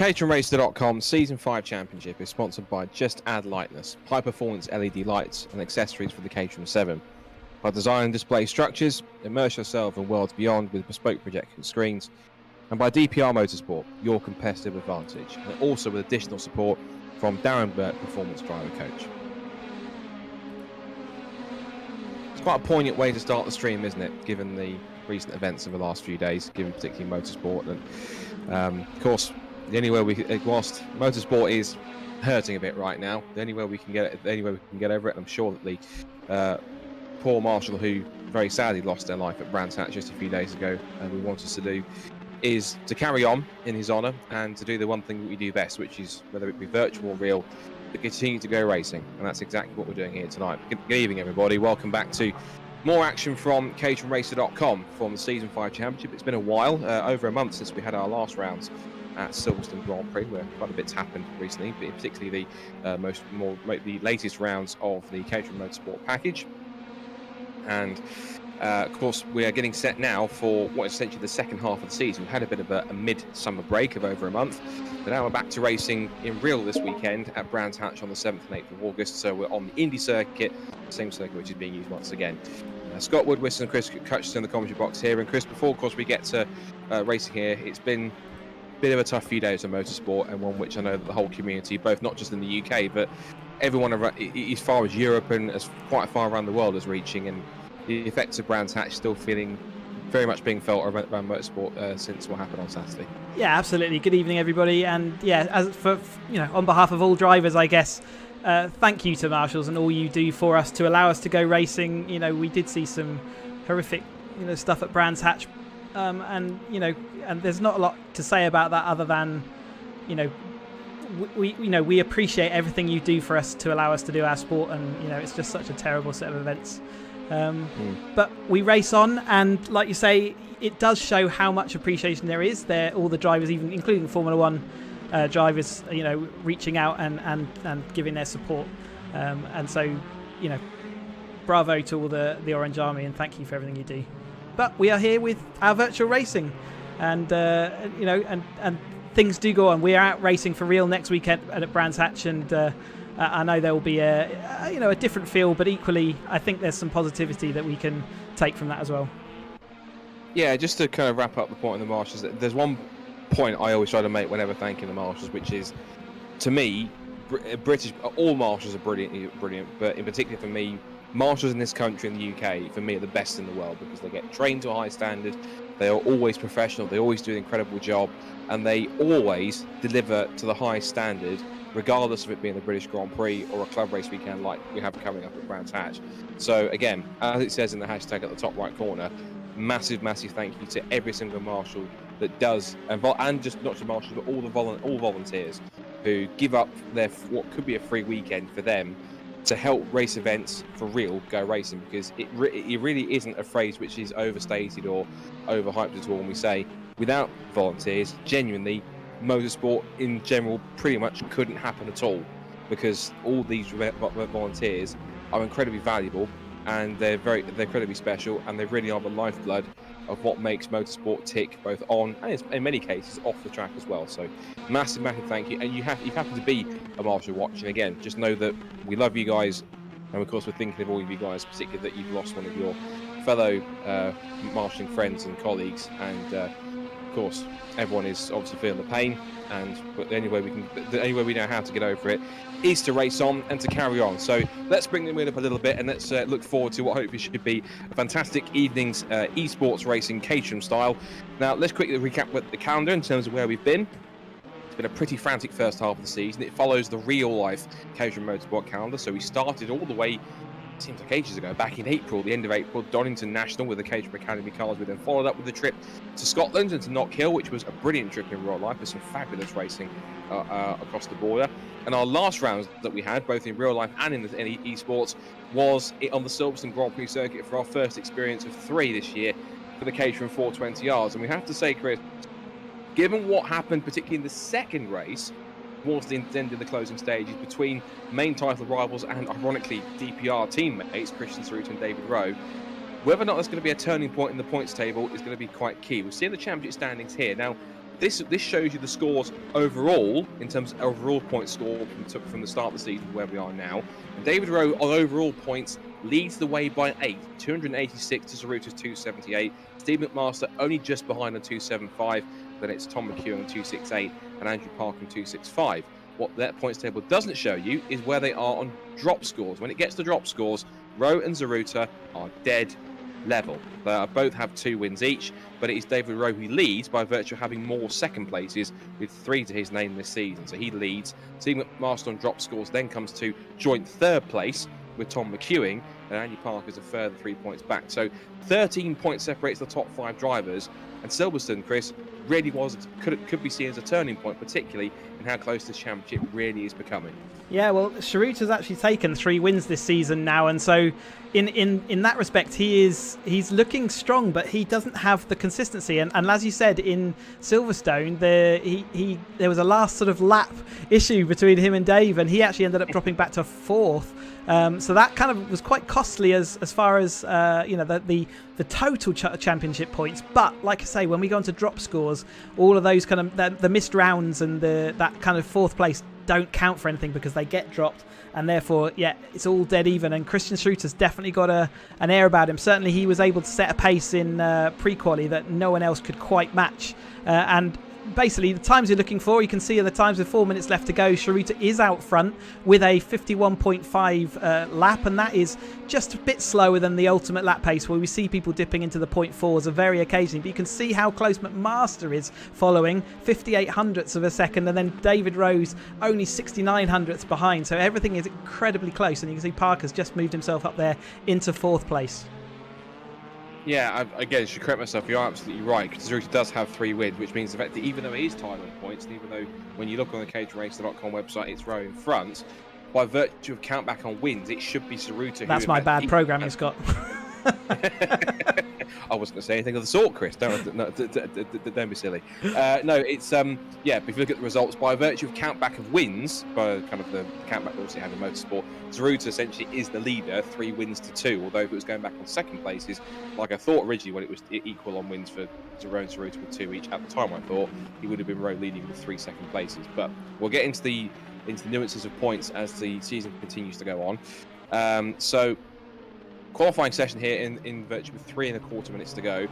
caterhamracer.com Season 5 Championship is sponsored by just Add Lightness, high-performance LED lights and accessories for the Caterham 7. By design and display structures, immerse yourself in worlds beyond with bespoke projection screens. And by DPR Motorsport, your competitive advantage. And also with additional support from Darren, Burke, Performance Driver Coach. It's quite a poignant way to start the stream, isn't it? Given the recent events of the last few days, given particularly motorsport. And of course, the only way whilst motorsport is hurting a bit right now, the only way we can get over it, and I'm sure that the poor Marshall, who very sadly lost their life at Brands Hatch just a few days ago, and we want us to do, is to carry on in his honour and to do the one thing that we do best, which is, whether it be virtual or real, to continue to go racing. And that's exactly what we're doing here tonight. Good evening, everybody. Welcome back to more action from caterhamracer.com from the Season 5 Championship. It's been a while, over a month since we had our last rounds at Silverstone Grand Prix, where quite a bit's happened recently, but particularly the latest rounds of the Caterham Motorsport package. And of course, we are getting set now for what is essentially the second half of the season. We've had a bit of a mid-summer break of over a month, but now we're back to racing in real this weekend at Brands Hatch on the 7th and 8th of August. So we're on the Indy circuit, the same circuit which is being used once again. Scott Woodward and Chris Cutchison in the commentary box here. And Chris, before of course we get to racing here, it's been a bit of a tough few days of motorsport, and one which I know that the whole community, both not just in the UK, but everyone as far as Europe and as quite far around the world is reaching, and the effects of Brands Hatch still feeling very much being felt around motorsport since what happened on Saturday. Yeah, absolutely. Good evening, everybody, and yeah, as for on behalf of all drivers, I guess, thank you to Marshalls and all you do for us to allow us to go racing. We did see some horrific stuff at Brands Hatch, and there's not a lot to say about that other than we appreciate everything you do for us to allow us to do our sport, and it's just such a terrible set of events. But we race on, and like you say, it does show how much appreciation there is there. All the drivers, even including Formula One drivers, reaching out and giving their support. And so, bravo to all the Orange Army, and thank you for everything you do. But we are here with our virtual racing, and and things do go on. We are out racing for real next weekend at Brands Hatch, and I know there will be a different feel, but equally, I think there's some positivity that we can take from that as well. Yeah, just to kind of wrap up the point on the Marshals, there's one point I always try to make whenever thanking the Marshals, which is, to me, all Marshals are brilliant, but in particular for me, Marshals in this country, in the UK, for me, are the best in the world, because they get trained to a high standard, they are always professional, they always do an incredible job, and they always deliver to the highest standard, regardless of it being the British Grand Prix or a club race weekend like we have coming up at Brands Hatch. So again, as it says in the hashtag at the top right corner, massive thank you to every single Marshal that does, and just not just Marshals, but all volunteers who give up their what could be a free weekend for them to help race events for real go racing, because it really isn't a phrase which is overstated or overhyped at all when we say without volunteers, genuinely, motorsport in general pretty much couldn't happen at all, because all these volunteers are incredibly valuable, and they're incredibly special, and they really are the lifeblood of what makes motorsport tick, both on and in many cases off the track as well. So massive thank you. And you happen to be a Marshal watching, again, just know that we love you guys, and of course we're thinking of all of you guys, particularly that you've lost one of your fellow marshalling friends and colleagues, and of course everyone is obviously feeling the pain, but the only way we know how to get over it is to race on and to carry on. So let's bring the mood up a little bit, and let's look forward to what hopefully should be a fantastic evening's esports racing Caterham style. Now let's quickly recap with the calendar in terms of where we've been. It's been a pretty frantic first half of the season. It follows the real life Caterham Motorsport calendar, so we started all the way, seems like ages ago, back in April, the end of April, Donington National with the Caterham Academy cars. We then followed up with a trip to Scotland and to Knock Hill, which was a brilliant trip in real life with some fabulous racing across the border. And our last rounds that we had, both in real life and in esports, was on the Silverstone Grand Prix circuit for our first experience of 3 this year for the Caterham 420Rs. And we have to say, Chris, given what happened, particularly in the second race, towards the end of the closing stages between main title rivals and, ironically, DPR teammates, Christian Cerruto and David Rowe, whether or not there's going to be a turning point in the points table is going to be quite key. We're seeing the championship standings here. Now, this shows you the scores overall, in terms of overall points scored from the start of the season to where we are now. And David Rowe on overall points leads the way by 8, 286 to Zaruta's 278. Steve McMaster only just behind on 275. Then it's Tom McEwen on 268 and Andrew Parker on 265. What that points table doesn't show you is where they are on drop scores. When it gets to drop scores, Rowe and Zaruta are dead level. They both have 2 wins each, but it is David Rowe who leads by virtue of having more second places with 3 to his name this season. So he leads. Steve McMaster on drop scores then comes to joint 3rd place with Tom McEwen, and Andy Parker's a further 3 points back. So 13 points separates the top 5 drivers, and Silverstone, Chris, really could be seen as a turning point, particularly in how close this championship really is becoming. Yeah, well, Zaruta's actually taken 3 wins this season now, and so in that respect, he's looking strong, but he doesn't have the consistency. And as you said, in Silverstone, there was a last sort of lap issue between him and Dave, and he actually ended up dropping back to 4th. So that kind of was quite costly as far as the total championship points. But like I say, when we go into drop scores, all of those kind of the missed rounds and that kind of 4th place don't count for anything because they get dropped, and therefore, yeah, it's all dead even. And Christian Schruter's definitely got an air about him. Certainly, he was able to set a pace in pre-quali that no one else could quite match. And basically, the times you're looking for, you can see are the times with 4 minutes left to go. Schruter is out front with a 51.5 lap, and that is just a bit slower than the ultimate lap pace, where we see people dipping into the 0.4s very occasionally. But you can see how close McMaster is following, 58 hundredths of a second, and then David Rowe's only 69 hundredths behind. So everything is incredibly close, and you can see Parker's just moved himself up there into 4th place. Yeah, again, I should correct myself. You're absolutely right, because Zaruta does have 3 wins, which means the fact that even though he is tied on points, and even though when you look on the caterhamracer.com website, it's Rowe in front, by virtue of countback on wins, it should be Zaruta. That's my bad programming, Scott. I wasn't going to say anything of the sort, Chris. Don't be silly. No, it's but if you look at the results, by virtue of countback of wins, by kind of the countback also had in motorsport, Zaruta essentially is the leader, 3 wins to 2. Although if it was going back on second places, like I thought originally when it was equal on wins for Rowe and Zaruta with 2 each, at the time I thought he would have been Rowe leading with 3 second places. But we'll get into the nuances of points as the season continues to go on. So qualifying session here in virtue with 3.25 minutes to go.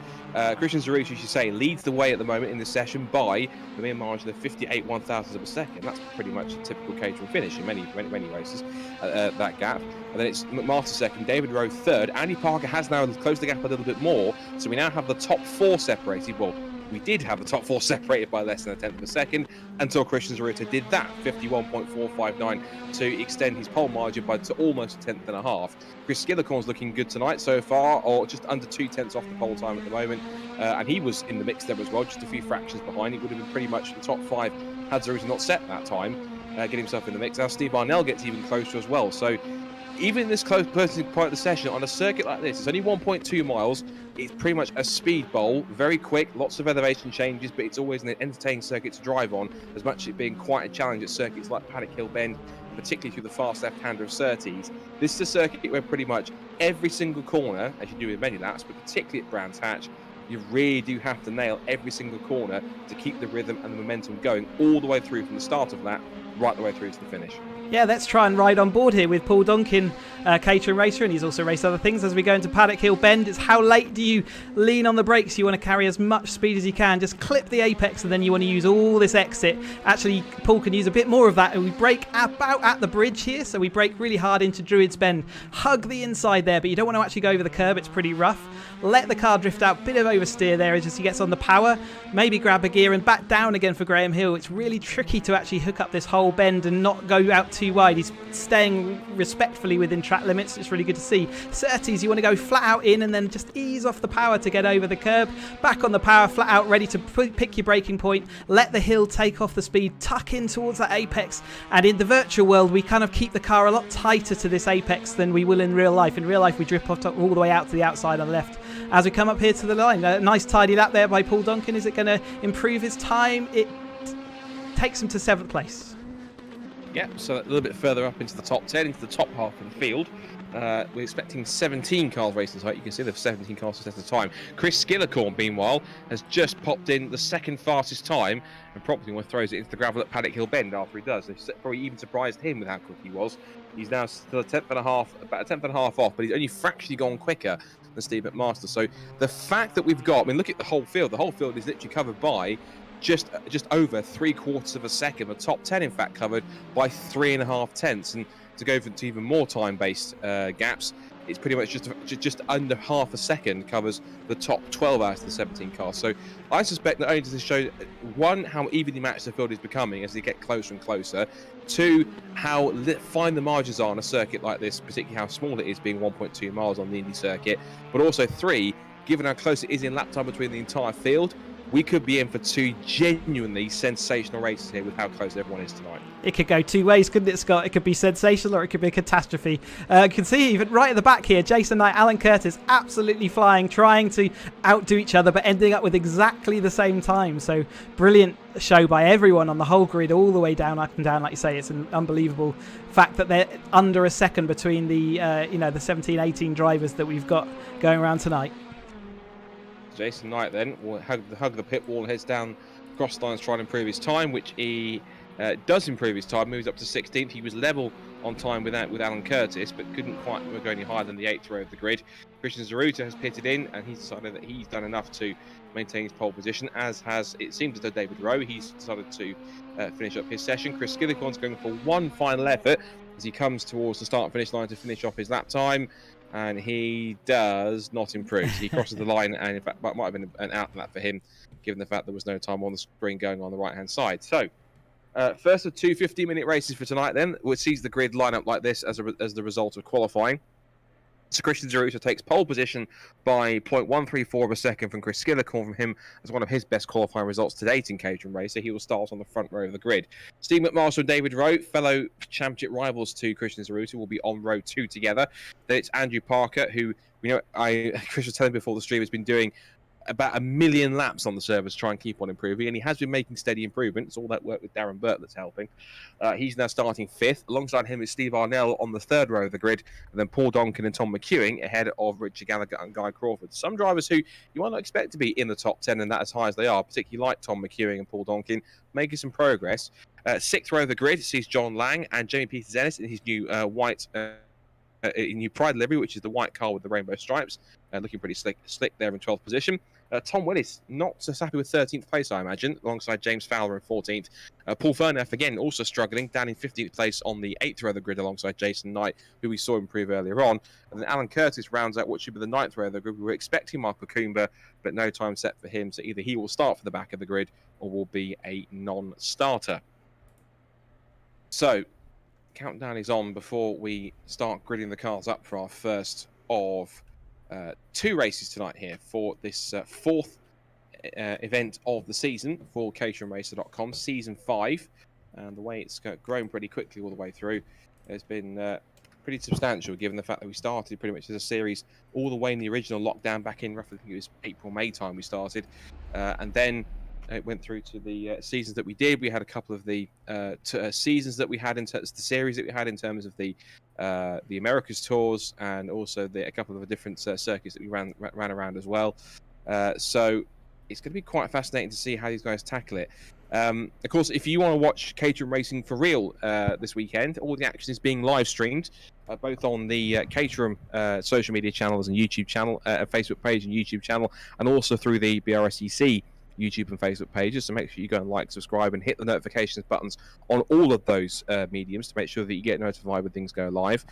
Christian Zaruta, you should say, leads the way at the moment in this session by the mere margin of 58 1,000ths of a second. That's pretty much a typical catering finish in many races, that gap. And then it's McMaster second, David Rowe third. Andy Parker has now closed the gap a little bit more, so we now have the top 4 separated. Well, we did have the top 4 separated by less than a tenth of a second until Christian Zaruta did that, 51.459, to extend his pole margin by to almost a tenth and a half. Chris Skillicorn's looking good tonight so far, or just under 2 tenths off the pole time at the moment, and he was in the mix there as well, just a few fractions behind. He would have been pretty much the top 5 had Zaruta not set that time, get himself in the mix. Now Steve Arnell gets even closer as well, so even in this close point of the session, on a circuit like this, it's only 1.2 miles. It's pretty much a speed bowl, very quick, lots of elevation changes, but it's always an entertaining circuit to drive on, as much as it being quite a challenge at circuits like Paddock Hill Bend, particularly through the fast left-hander of Surtees. This is a circuit where pretty much every single corner, as you do with many laps, but particularly at Brands Hatch, you really do have to nail every single corner to keep the rhythm and the momentum going all the way through from the start of that, right the way through to the finish. Yeah, let's try and ride on board here with Paul Donkin, Caterham Racer, and he's also raced other things as we go into Paddock Hill Bend. It's how late do you lean on the brakes? You want to carry as much speed as you can, just clip the apex, and then you want to use all this exit. Actually, Paul can use a bit more of that, and we brake about at the bridge here, so we brake really hard into Druids Bend. Hug the inside there, but you don't want to actually go over the curb, it's pretty rough. Let the car drift out, bit of oversteer there as he gets on the power. Maybe grab a gear and back down again for Graham Hill. It's really tricky to actually hook up this whole bend and not go out too wide. He's staying respectfully within track limits. It's really good to see. Surtees, you want to go flat out in and then just ease off the power to get over the curb. Back on the power, flat out, ready to pick your braking point. Let the hill take off the speed, tuck in towards that apex. And in the virtual world, we kind of keep the car a lot tighter to this apex than we will in real life. In real life, we drip off all the way out to the outside on the left. As we come up here to the line, a nice tidy lap there by Paul Donkin. Is it going to improve his time? It takes him to 7th place. Yeah, so a little bit further up into the top 10, into the top half of the field. We're expecting 17 cars racing tonight. You can see there's 17 cars at a time. Chris Skillicorn, meanwhile, has just popped in the second fastest time and promptly throws it into the gravel at Paddock Hill Bend after he does. It's probably even surprised him with how quick he was. He's now still about a tenth and a half off, but he's only fractionally gone quicker than Steve McMaster. So the fact that we've got, I mean, look at the whole field. The whole field is literally covered by just over 3/4 of a second. The top 10, in fact, covered by 3.5 tenths. And to go to even more time-based gaps, it's pretty much just under half a second covers the top 12 out of the 17 cars. So I suspect not only does this show, one, how evenly matched the field is becoming as they get closer and closer, two, how fine the margins are on a circuit like this, particularly how small it is being 1.2 miles on the Indy circuit, but also three, given how close it is in lap time between the entire field, we could be in for two genuinely sensational races here with how close everyone is tonight. It could go two ways, couldn't it, Scott? It could be sensational or it could be a catastrophe. You can see even right at the back here, Jason Knight, Alan Curtis absolutely flying, trying to outdo each other, but ending up with exactly the same time. So brilliant show by everyone on the whole grid, all the way down, up and down. Like you say, it's an unbelievable fact that they're under a second between the the 17, 18 drivers that we've got going around tonight. Jason Knight then will hug the pit wall and heads down cross lines trying to improve his time, which he does improve his time, moves up to 16th. He was level on time with Alan Curtis, but couldn't quite go any higher than the 8th row of the grid. Christian Zaruta has pitted in, and he's decided that he's done enough to maintain his pole position, as has, it seems, as though David Rowe. He's decided to finish up his session. Chris Skillicorn's going for one final effort as he comes towards the start and finish line to finish off his lap time. And he does not improve. He crosses the line, and in fact, might have been an out lap for him, given the fact there was no time on the screen going on the right-hand side. So, first of two 50-minute races for tonight, then, which sees the grid line up like this as the result of qualifying. So Christian Zaruta takes pole position by 0.134 of a second from Chris Skillicorn, from him as one of his best qualifying results to date in Caterham race. So he will start on the front row of the grid. Steve McMaster and David Rowe, fellow championship rivals to Christian Zaruta, will be on row 2 together. Then it's Andrew Parker, who Chris was telling before the stream has been doing about 1 million laps on the service to try and keep on improving, and he has been making steady improvement. It's all that work with Darren Burke that's helping. He's now starting 5th. Alongside him is Steve Arnell on the 3rd row of the grid, and then Paul Donkin and Tom McEwing ahead of Richard Gallagher and Guy Crawford. Some drivers who you might not expect to be in the top 10 and that as high as they are, particularly like Tom McEwing and Paul Donkin, making some progress. 6th row of the grid sees John Lang and Jamie Peters-Ennis in his new white new Pride livery, which is the white car with the rainbow stripes, looking pretty slick there in 12th position. Tom Willis, not so happy with 13th place, I imagine, alongside James Fowler in 14th. Paul Furneff, again, also struggling, down in 15th place on the 8th row of the grid alongside Jason Knight, who we saw improve earlier on. And then Alan Curtis rounds out what should be the 9th row of the grid. We were expecting Michael Coomber, but no time set for him, so either he will start for the back of the grid or will be a non-starter. So, countdown is on before we start gridding the cars up for our first of 2 races tonight here for this 4th event of the season for caterhamracer.com, season 5. And the way it's grown pretty quickly all the way through has been pretty substantial, given the fact that we started pretty much as a series all the way in the original lockdown back in roughly, I think it was April, May time we started. And then it went through to the seasons that we did. We had a couple of the seasons that we had in terms of the series that we had in terms of the Americas tours, and also a couple of the different circuits that we ran around as well. So it's going to be quite fascinating to see how these guys tackle it. Of course, if you want to watch Caterham Racing for real this weekend, all the action is being live streamed, both on the Caterham social media channels and YouTube channel, Facebook page and YouTube channel, and also through the BRSEC YouTube and Facebook pages. So make sure you go and like, subscribe, and hit the notifications buttons on all of those mediums to make sure that you get notified when things go live.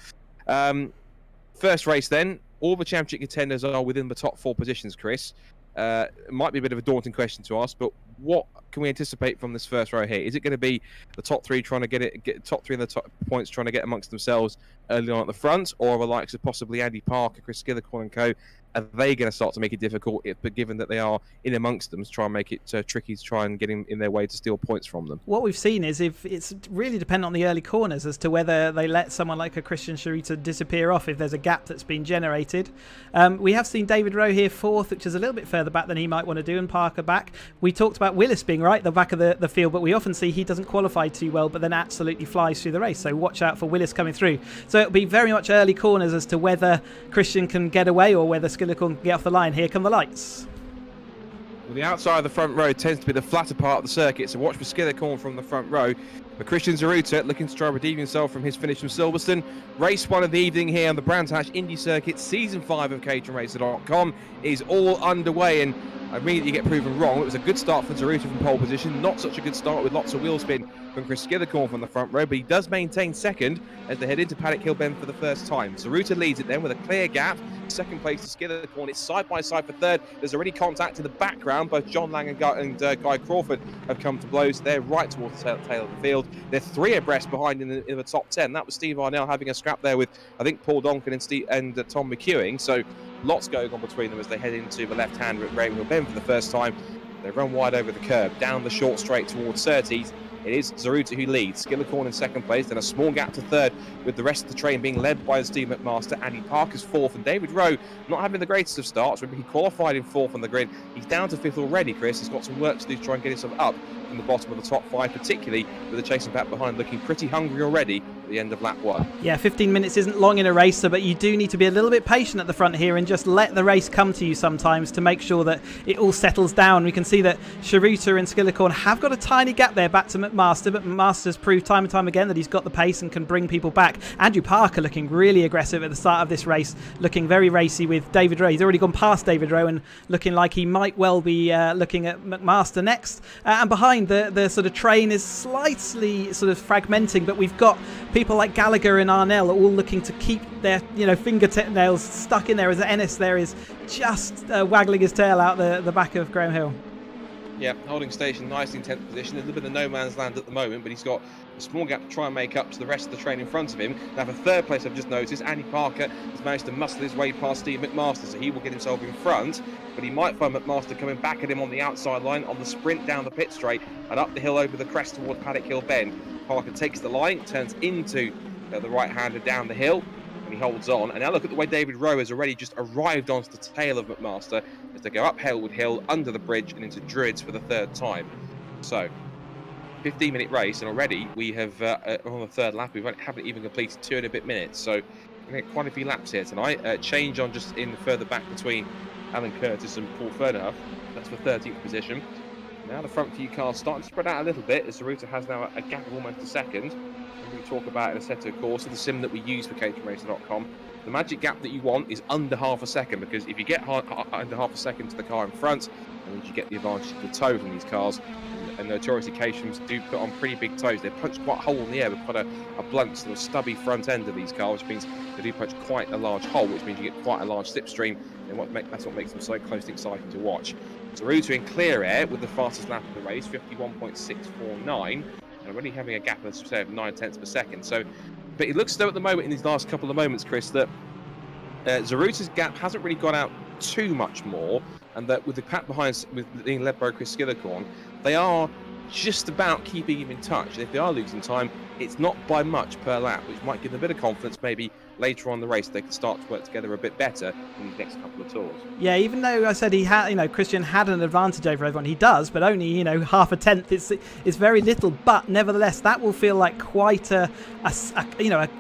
First race then, all the championship contenders are within the top 4 positions, Chris. It might be a bit of a daunting question to ask, but what can we anticipate from this first row here? Is it going to be the top 3 trying to get top 3 in the top points, trying to get amongst themselves early on at the front, or are the likes of possibly Andy Parker, Chris Skillicorn and co are they going to start to make it difficult? But given that they are in amongst them, to try and make it tricky to try and get in their way to steal points from them. What we've seen is if it's really dependent on the early corners as to whether they let someone like a Christian Sharita disappear off if there's a gap that's been generated. We have seen David Rowe here fourth, which is a little bit further back than he might want to do, and Parker back. We talked about Willis being right at the back of the field, but we often see he doesn't qualify too well, but then absolutely flies through the race. So watch out for Willis coming through. So it'll be very much early corners as to whether Christian can get away or whether Skillicorn can get off the line. Here come the lights. Well, the outside of the front row tends to be the flatter part of the circuit, so watch for Skillicorn from the front row. But Christian Zaruta looking to try and redeem himself from his finish from Silverstone. Race 1 of the evening here on the Brands Indy circuit. Season 5 of caterhamracer.com is all underway, and I immediately get proven wrong. It was a good start for Zaruta from pole position. Not such a good start with lots of wheel spin from Chris Skillicorn from the front row, but he does maintain second as they head into Paddock Hill Bend for the first time. Zaruta leads it then with a clear gap. Second place to Skillicorn. It's side by side for third. There's already contact in the background. Both John Lang and Guy Crawford have come to blows. They're right towards the tail of the field. They're 3 abreast behind in the top 10. That was Steve Arnell having a scrap there with, I think, Paul Donkin and Tom McEwing. So lots going on between them as they head into the left-hander at Graham Hill Bend for the first time. They run wide over the curb, down the short straight towards Surtees. It is Zaruta who leads. Skillicorn in second place, then a small gap to third, with the rest of the train being led by Steve McMaster. Andy Parker's fourth, and David Rowe not having the greatest of starts. Remember, he qualified in fourth on the grid. He's down to fifth already, Chris. He's got some work to do to try and get himself up in the bottom of the top 5, particularly with the chasing back behind looking pretty hungry already at the end of lap 1. Yeah, 15 minutes isn't long in a race, but you do need to be a little bit patient at the front here and just let the race come to you sometimes to make sure that it all settles down. We can see that Sharita and Skillicorn have got a tiny gap there back to McMaster, but McMaster's proved time and time again that he's got the pace and can bring people back. Andrew Parker looking really aggressive at the start of this race, looking very racy with David Rowe. He's already gone past David Rowe and looking like he might well be looking at McMaster next. And behind, the sort of train is slightly sort of fragmenting, but we've got people like Gallagher and Arnell all looking to keep their fingernails stuck in there, as Ennis there is just waggling his tail out the back of Graham Hill. Yeah, holding station nicely in 10th position. A little bit of no man's land at the moment, but he's got a small gap to try and make up to the rest of the train in front of him. Now for third place, I've just noticed, Andy Parker has managed to muscle his way past Steve McMaster, so he will get himself in front, but he might find McMaster coming back at him on the outside line on the sprint down the pit straight and up the hill over the crest towards Paddock Hill Bend. Parker takes the line, turns into the right-hander down the hill, and he holds on. And now look at the way David Rowe has already just arrived onto the tail of McMaster as they go up Halewood Hill, under the bridge and into Druids for the third time. So 15-minute race, and already we have on the third lap, we haven't even completed 2 and a bit minutes. So we're going to get quite a few laps here tonight. Change on just in further back between Alan Curtis and Paul Fernerhoff. That's for 13th position. Now the front few cars starting to spread out a little bit as Zaruta has now a gap of almost a second. We talk about in Assetto Corsa, the sim that we use for caterhamracer.com. The magic gap that you want is under half a second, because if you get under half a second to the car in front, that means you get the advantage of the toe from these cars. And notoriously, Caterhams do put on pretty big toes. They punch quite a hole in the air with quite a blunt, sort of stubby front end of these cars, which means they do punch quite a large hole, which means you get quite a large slipstream, and that's what makes them so close and exciting to watch. Zaruta in clear air with the fastest lap of the race, 51.649. Already having a gap of 9/10 per second. So, but it looks though at the moment in these last couple of moments, Chris, that Zaruta's gap hasn't really gone out too much more, and that with the pack behind, with being led by Chris Skillicorn, they are just about keeping him in touch. And if they are losing time, it's not by much per lap, which might give them a bit of confidence. Maybe later on in the race they can start to work together a bit better in these next couple of tours. Yeah, even though I said he had, Christian had an advantage over everyone, he does, but only, half a tenth. It's very little, but nevertheless, that will feel like quite a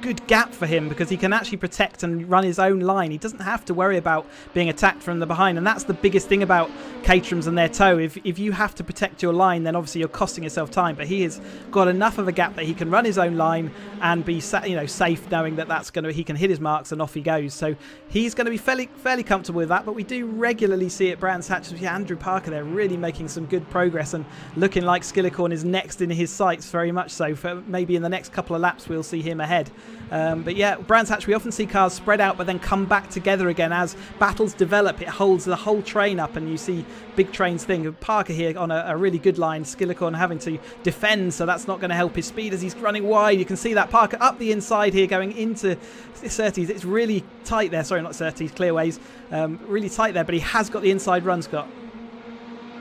good gap for him, because he can actually protect and run his own line. He doesn't have to worry about being attacked from the behind, and that's the biggest thing about Caterhams and their toe. If you have to protect your line, then obviously you're costing yourself time, but he has got enough of a gap that he can run his own line and be safe, knowing that he can hit his marks and off he goes. So he's going to be fairly comfortable with that. But we do regularly see at Brands Hatch, Andrew Parker there really making some good progress and looking like Skillicorn is next in his sights, very much so. For maybe in the next couple of laps we'll see him ahead. But yeah, Brands Hatch, we often see cars spread out but then come back together again as battles develop. It holds the whole train up, and you see big trains thing. Parker here on a really good line. Skillicorn having to defend, so that's not going to help his speed as he's running running wide. You can see that Parker up the inside here going into Surtees. It's really tight there. Sorry, not Surtees, Clearways. Really tight there, but he has got the inside run, Scott.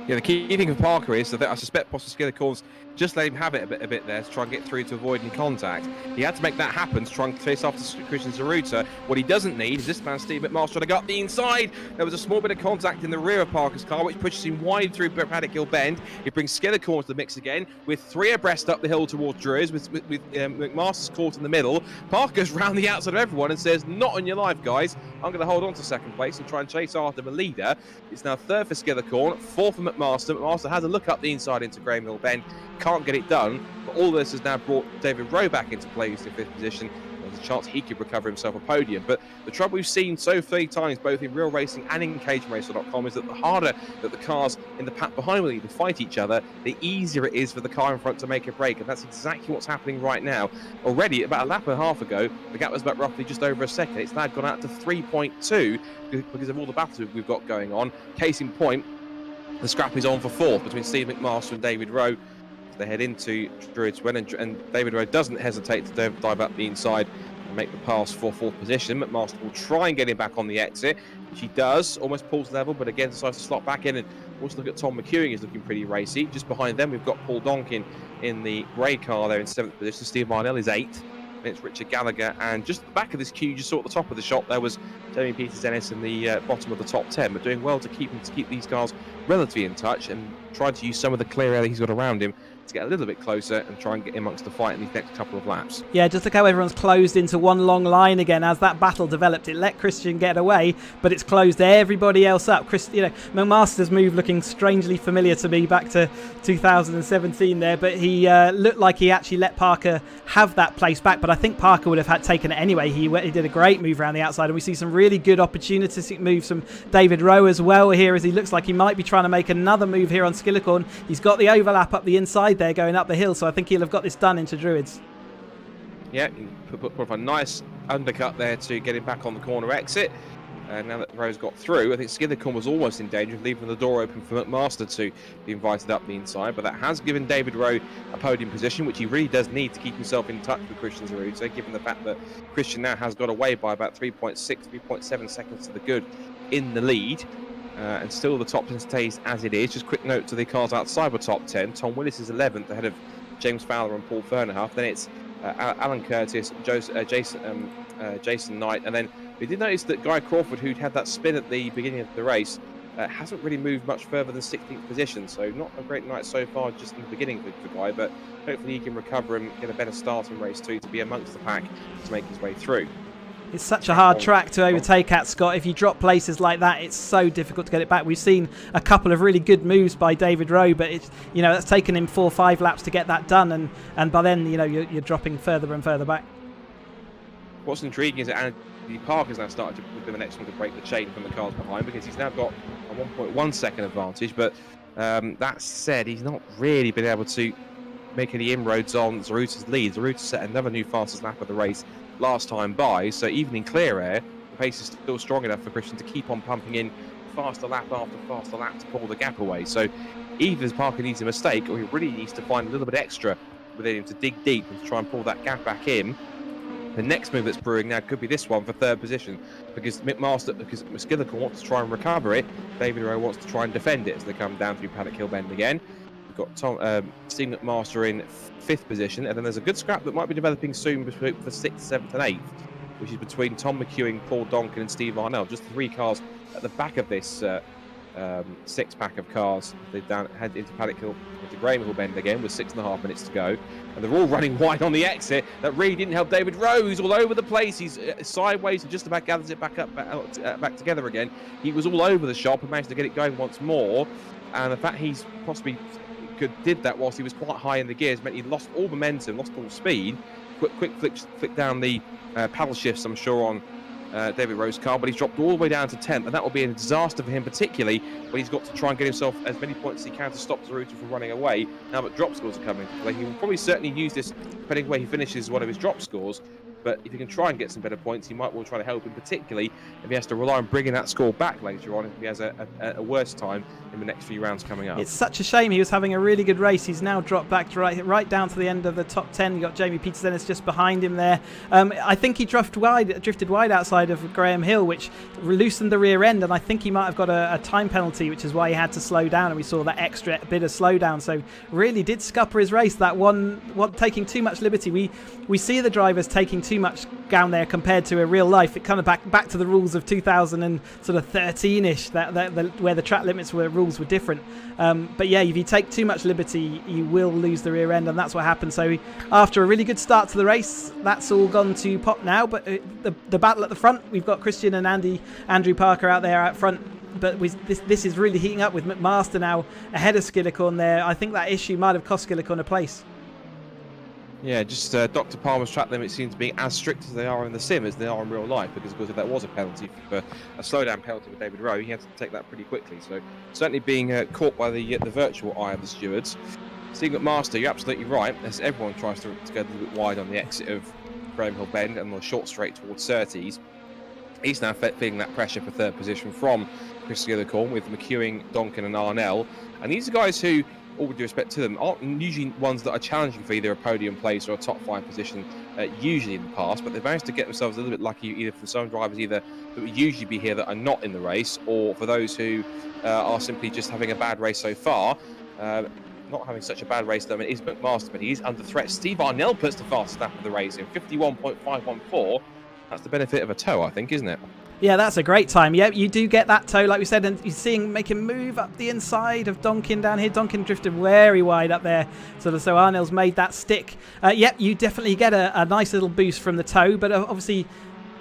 Yeah, the key thing for Parker is that I suspect Poster Skillicorns just let him have it a bit there to try and get through to avoid any contact. He had to make that happen to try and chase after Christian Zaruta. What he doesn't need is this man, Steve McMaster, trying to go up the inside. There was a small bit of contact in the rear of Parker's car, which pushes him wide through Paddock Hill Bend. It brings Skillicorns to the mix again, with 3 abreast up the hill towards Druids, with McMaster's caught in the middle. Parker's round the outside of everyone and says, not on your life, guys. I'm going to hold on to second place and try and chase after the leader. It's now 3rd for Skillicorn, 4th for McMaster. McMaster has a look up the inside into Graham Hill Bend. Can't get it done, but all this has now brought David Rowe back into play, who's in 5th position. There's a chance he could recover himself a podium. But the trouble we've seen so many times, both in real racing and in caterhamracer.com, is that the harder that the cars in the pack behind will either fight each other, the easier it is for the car in front to make a break. And that's exactly what's happening right now. Already, about a lap and a half ago, the gap was about roughly just over a second. It's now gone out to 3.2 because of all the battles we've got going on. Case in point, the scrap is on for 4th between Steve McMaster and David Rowe. They head into Druids and David Rowe doesn't hesitate to dive up the inside and make the pass for 4th position. McMaster will try and get him back on the exit, which he does, almost pulls level, but again decides to slot back in. And also look at Tom McEwing, is looking pretty racy. Just behind them, we've got Paul Donkin in the grey car there in 7th position. Steve Marnell is 8th. It's Richard Gallagher, and just at the back of this queue, you just saw at the top of the shot, there was Jamie Peters-Ennis in the bottom of the top 10, but doing well to keep these cars relatively in touch and trying to use some of the clear air that he's got around him to get a little bit closer and try and get amongst the fight in these next couple of laps. Yeah, just look how everyone's closed into one long line again. As that battle developed, it let Christian get away, but it's closed everybody else up. McMaster's move looking strangely familiar to me back to 2017 there, but he looked like he actually let Parker have that place back, but I think Parker would have had taken it anyway. He did a great move around the outside, and we see some really good opportunistic moves from David Rowe as well here, as he looks like he might be trying to make another move here on Skillicorn. He's got the overlap up the inside there going up the hill, so I think he'll have got this done into Druids. Yeah, put a nice undercut there to get him back on the corner exit. And now that Rowe's got through, I think Skillicorn was almost in danger of leaving the door open for McMaster to be invited up the inside, but that has given David Rowe a podium position, which he really does need to keep himself in touch with Christian Zaruta, given the fact that Christian now has got away by about 3.7 seconds to the good in the lead. And still the top 10 stays as it is. Just quick note to the cars outside the top 10. Tom Willis is 11th ahead of James Fowler and Paul Fernerhalf. Then it's Alan Curtis, Jason Knight. And then we did notice that Guy Crawford, who'd had that spin at the beginning of the race, hasn't really moved much further than 16th position. So not a great night so far just in the beginning for Guy, but hopefully he can recover and get a better start in race 2 to be amongst the pack to make his way through. It's such a hard track to overtake at, Scott. If you drop places like that, it's so difficult to get it back. We've seen a couple of really good moves by David Rowe, but it's, that's taken him 4 or 5 laps to get that done, and by then you're dropping further and further back. What's intriguing is that Andy Park has now started to become the next one to break the chain from the cars behind, because he's now got a 1.1 second advantage. But that said, he's not really been able to make any inroads on Zaruta's lead. Zaruta set another new fastest lap of the race last time by, so even in clear air, the pace is still strong enough for Christian to keep on pumping in faster lap after faster lap to pull the gap away. So either Parker needs a mistake, or he really needs to find a little bit extra within him to dig deep and to try and pull that gap back in. The next move that's brewing now could be this one for 3rd position, because Skillicorn wants to try and recover it. David Rowe wants to try and defend it as they come down through Paddock Hill Bend again. We've got Steve McMaster in 5th position, and then there's a good scrap that might be developing soon for 6th, 7th and 8th, which is between Tom McEwing, Paul Donkin and Steve Arnell. Just 3 cars at the back of this 6-pack of cars. They head into Paddock Hill, into Graham Hill Bend again with 6.5 minutes to go, and they're all running wide on the exit. That really didn't help David Rowe. He's all over the place. He's sideways and just about gathers it back together again. He was all over the shop and managed to get it going once more, and the fact he's possibly did that whilst he was quite high in the gears meant he lost all momentum, lost all speed. Quick flick down the paddle shifts, I'm sure, on David Rowe's car, but he's dropped all the way down to 10th, and that will be a disaster for him, particularly when he's got to try and get himself as many points as he can to stop Zaruta from running away. Now that drop scores are coming into play, he will probably certainly use this, depending where he finishes one of his drop scores, But if you can try and get some better points, he might well try to help him, particularly if he has to rely on bringing that score back later on, if he has a worse time in the next few rounds coming up. It's such a shame. He was having a really good race. He's now dropped back to right down to the end of the top 10. You got Jamie Peterson just behind him there. I think he drifted wide outside of Graham Hill, which loosened the rear end, and I think he might have got a time penalty, which is why he had to slow down, and we saw that extra bit of slowdown. So really did scupper his race, that one taking too much liberty. We see the drivers taking too much down there compared to a real life. It kind of back to the rules of 2013-ish, where the track limits rules were different. But yeah, if you take too much liberty, you will lose the rear end, and that's what happened. So after a really good start to the race, that's all gone to pot now. But the battle at the front, we've got Christian and Andrew Parker out there out front. But this is really heating up with McMaster now ahead of Skillicorn there. I think that issue might have cost Skillicorn a place. Yeah, just Dr. Palmer's track limits seem to be as strict as they are in the sim as they are in real life, because of course if that was a penalty, for a slowdown penalty for David Rowe, he had to take that pretty quickly. So certainly being caught by the virtual eye of the stewards. Steve McMaster, you're absolutely right, as everyone tries to go a little bit wide on the exit of Graham Hill Bend and on the short straight towards Surtees. He's now feeling that pressure for third position from Chris Skillicorn with McEwing, Donkin and Arnell. And these are guys who, all with due respect to them, aren't usually ones that are challenging for either a podium place or a top 5 position usually in the past, but they've managed to get themselves a little bit lucky, either for some drivers that would usually be here that are not in the race, or for those who are simply just having a bad race so far. Not having such a bad race though, it is McMaster, but he is under threat. Steve Arnell puts the fastest lap of the race in 51.514. That's the benefit of a tow, I think, isn't it? Yeah, that's a great time. Yeah, you do get that tow, like we said, and you see him make him move up the inside of Donkin down here. Donkin drifted very wide up there, so Arnell's made that stick. Yep, you definitely get a nice little boost from the tow, but obviously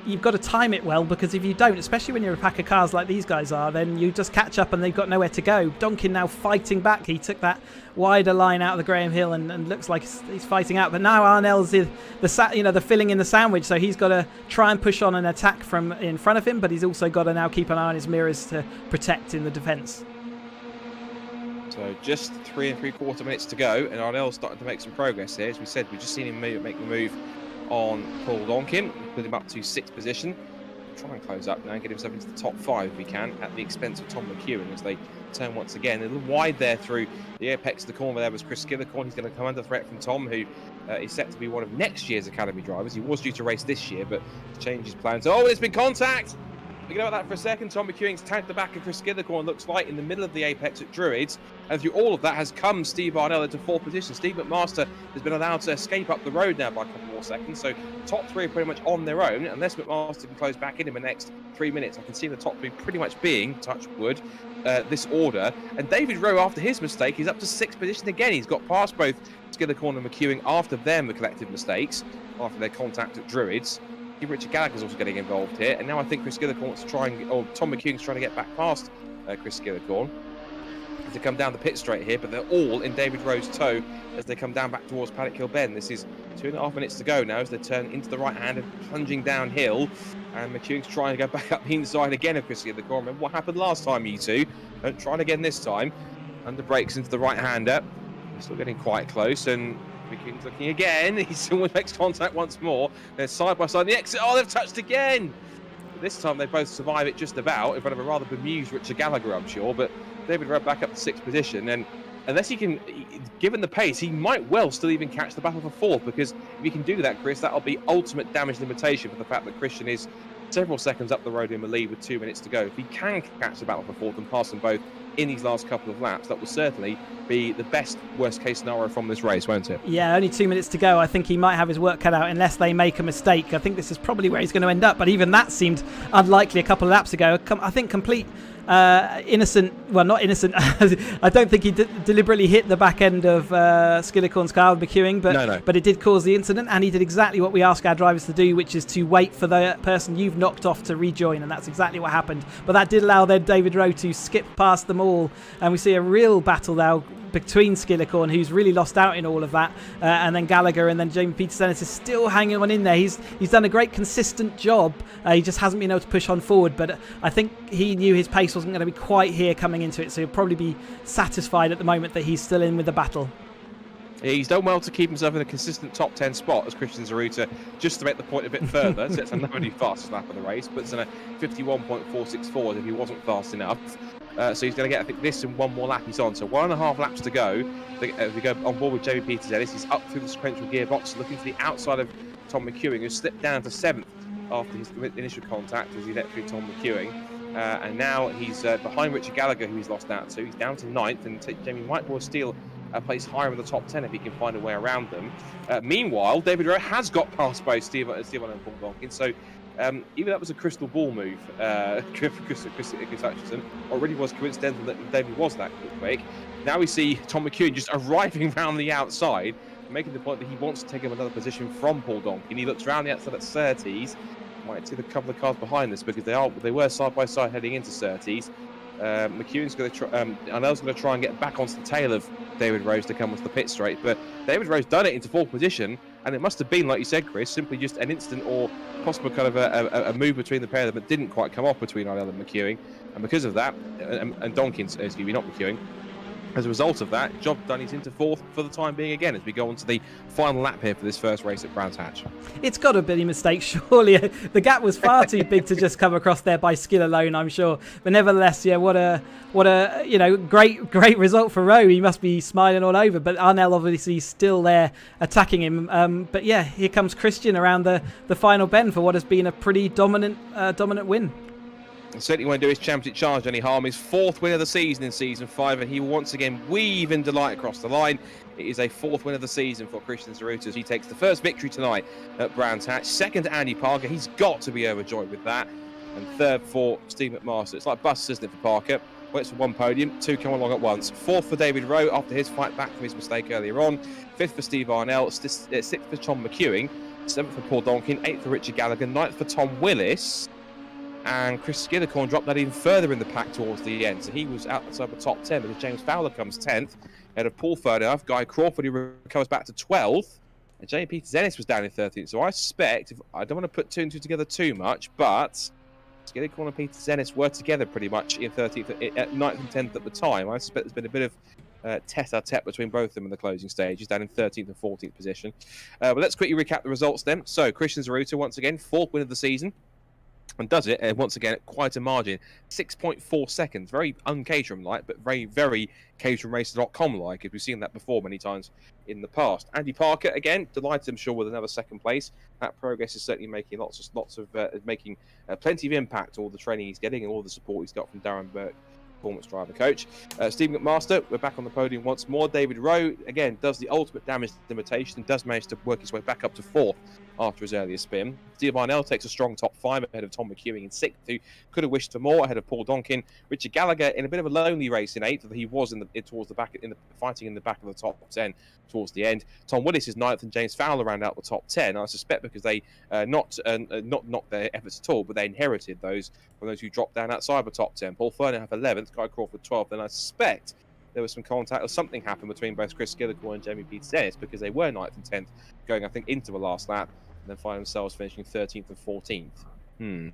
you've got to time it well, because if you don't, especially when you're a pack of cars like these guys are, then you just catch up and they've got nowhere to go. Donkin now fighting back. He took that wider line out of the Graham Hill and looks like he's fighting out. But now Arnell's the filling in the sandwich, so he's got to try and push on an attack from in front of him, but he's also got to now keep an eye on his mirrors to protect in the defence. So just 3 3/4 minutes to go, and Arnell's starting to make some progress here. As we said, we've just seen him make the move on Paul Donkin, put him up to 6th position. Try and close up now and get himself into the top 5 if he can, at the expense of Tom McEwen as they turn once again. A little wide there through the apex of the corner. There was Chris Skillicorn. He's going to come under threat from Tom, who is set to be one of next year's Academy drivers. He was due to race this year, but changed his plans. Oh, there's been contact! Think about that for a second. Tom McEwing's tagged the back of Chris Skillicorn, looks like, in the middle of the apex at Druids. And through all of that has come Steve Arnell into 4th position. Steve McMaster has been allowed to escape up the road now by a couple more seconds. So top 3 are pretty much on their own. Unless McMaster can close back in the next 3 minutes, I can see the top 3 pretty much being, touch wood, this order. And David Rowe, after his mistake, he's up to 6th position again. He's got past both Skillicorn and McEwing after their collective mistakes, after their contact at Druids. Richard Gallagher's also getting involved here, and now I think Chris Skillicorn wants to Tom McEwing's trying to get back past Chris Skillicorn to come down the pit straight here, but they're all in David Rowe's tow as they come down back towards Paddock Hill Bend. This is 2.5 minutes to go now as they turn into the right hand and plunging downhill, and McEwing's trying to go back up the inside again of Chris Skillicorn. Remember what happened last time, you two? Don't try it again this time. Under brakes into the right hander. They're still getting quite close, and McEwing's looking again. He still makes contact once more. They're side by side. The exit. Oh, they've touched again. But this time they both survive it just about in front of a rather bemused Richard Gallagher, I'm sure. But David Rowe back up to 6th position. And unless he can, given the pace, he might well still even catch the battle for 4th. Because if he can do that, Chris, that'll be ultimate damage limitation for the fact that Christian is several seconds up the road in the lead with 2 minutes to go. If he can catch the battle for 4th and pass them both in these last couple of laps, that will certainly be the best worst case scenario from this race, won't it? Yeah, only 2 minutes to go. I think he might have his work cut out unless they make a mistake. I think this is probably where he's going to end up, but even that seemed unlikely a couple of laps ago. I think complete innocent, well, not innocent. I don't think he deliberately hit the back end of Skillicorn's car with McEwing, but it did cause the incident, and he did exactly what we ask our drivers to do, which is to wait for the person you've knocked off to rejoin, and that's exactly what happened. But that did allow then David Rowe to skip past them all, and we see a real battle now between Skillicorn, who's really lost out in all of that, and then Gallagher, and then Jamie Peterson is still hanging on in there. He's done a great consistent job. He just hasn't been able to push on forward, but I think he knew his pace wasn't going to be quite here coming into it, so he'll probably be satisfied at the moment that he's still in with the battle. He's done well to keep himself in a consistent top 10 spot as Christian Zaruta, just to make the point a bit further. So it's another fastest lap of the race, but it's in a 51.464 as if he wasn't fast enough. So he's going to get, I think, this and one more lap he's on. So 1.5 laps to go. As we go on board with Jamie Peters-Ennis, he's up through the sequential gearbox, looking to the outside of Tom McEwing, who slipped down to 7th after his initial contact as he let through Tom McEwing. And now he's behind Richard Gallagher, who he's lost out to. He's down to 9th, and Jamie might well steal a place higher in the top 10 if he can find a way around them. Meanwhile, David Rowe has got past both Steve and Paul Donkin, so even that was a crystal ball move for Chris Hutchinson, or really was coincidental that David was that quick. Now we see Tom McEwen just arriving round the outside, making the point that he wants to take up another position from Paul Donkin. He looks round the outside at Surtees. Might see the couple of cars behind this because they were side by side heading into Surtees. McEwen's going to try, Arnell's going to try and get back onto the tail of David Rose to come onto the pit straight, but David Rose done it into 4th position, and it must have been, like you said, Chris, simply just an instant or possible kind of a move between the pair of them that didn't quite come off between Arnell and McEwen, and because of that, and Donkin, excuse me, not McEwen. As a result of that, job done. He's into 4th for the time being again as we go on to the final lap here for this first race at Brands Hatch. It's got to be a mistake, surely. The gap was far too big to just come across there by skill alone, I'm sure. But nevertheless, yeah, what a great result for Rowe. He must be smiling all over. But Arnell obviously still there attacking him. But yeah, here comes Christian around the final bend for what has been a pretty dominant win. Certainly won't do his championship charge any harm. His 4th win of the season in Season 5, and he will once again weave in delight across the line. It is a 4th win of the season for Christian Zaruta as he takes the first victory tonight at Brands Hatch. 2nd to Andy Parker. He's got to be overjoyed with that. And 3rd for Steve McMaster. It's like buses, isn't it, for Parker? Waits for one podium, 2 come along at once. 4th for David Rowe after his fight back from his mistake earlier on. 5th for Steve Arnell. 6th for Tom McEwing. 7th for Paul Donkin. 8th for Richard Gallagher. 9th for Tom Willis. And Chris Skillicorn dropped that even further in the pack towards the end. So he was outside the top 10, because James Fowler comes 10th, ahead of Paul Ferdinand, Guy Crawford, who recovers back to 12th, and Jamie Peters-Ennis was down in 13th. So I suspect, I don't want to put 2 and 2 together too much, but Skillicorn and Peters-Ennis were together pretty much in 13th, at 9th and 10th at the time. I suspect there's been a bit of tete-a-tete between both of them in the closing stages, down in 13th and 14th position. But let's quickly recap the results then. So Christian Zaruta, once again, 4th win of the season. And does it, once again, at quite a margin. 6.4 seconds. Very un-Caterham-like, but very, very caterhamracer.com-like, as we've seen that before many times in the past. Andy Parker, again, delighted, I'm sure, with another 2nd place. That progress is certainly making making plenty of impact, all the training he's getting and all the support he's got from Darren Burke, performance driver coach. Steve McMaster, we're back on the podium once more. David Rowe, again, does the ultimate damage limitation and does manage to work his way back up to 4th after his earlier spin. Steve Arnell takes a strong top 5 ahead of Tom McEwing in 6th, who could have wished for more, ahead of Paul Donkin. Richard Gallagher in a bit of a lonely race in 8th, he was towards the back, fighting in the back of the top 10 towards the end. Tom Willis is 9th, and James Fowler round out the top 10. I suspect because they not their efforts at all, but they inherited those from those who dropped down outside the top 10. Paul Ferdinand have 11th, Guy Crawford 12th, and I suspect there was some contact or something happened between both Chris Skillicorn and Jamie Peters-Ennis, because they were 9th and 10th going, I think, into the last lap, and then find themselves finishing 13th and 14th.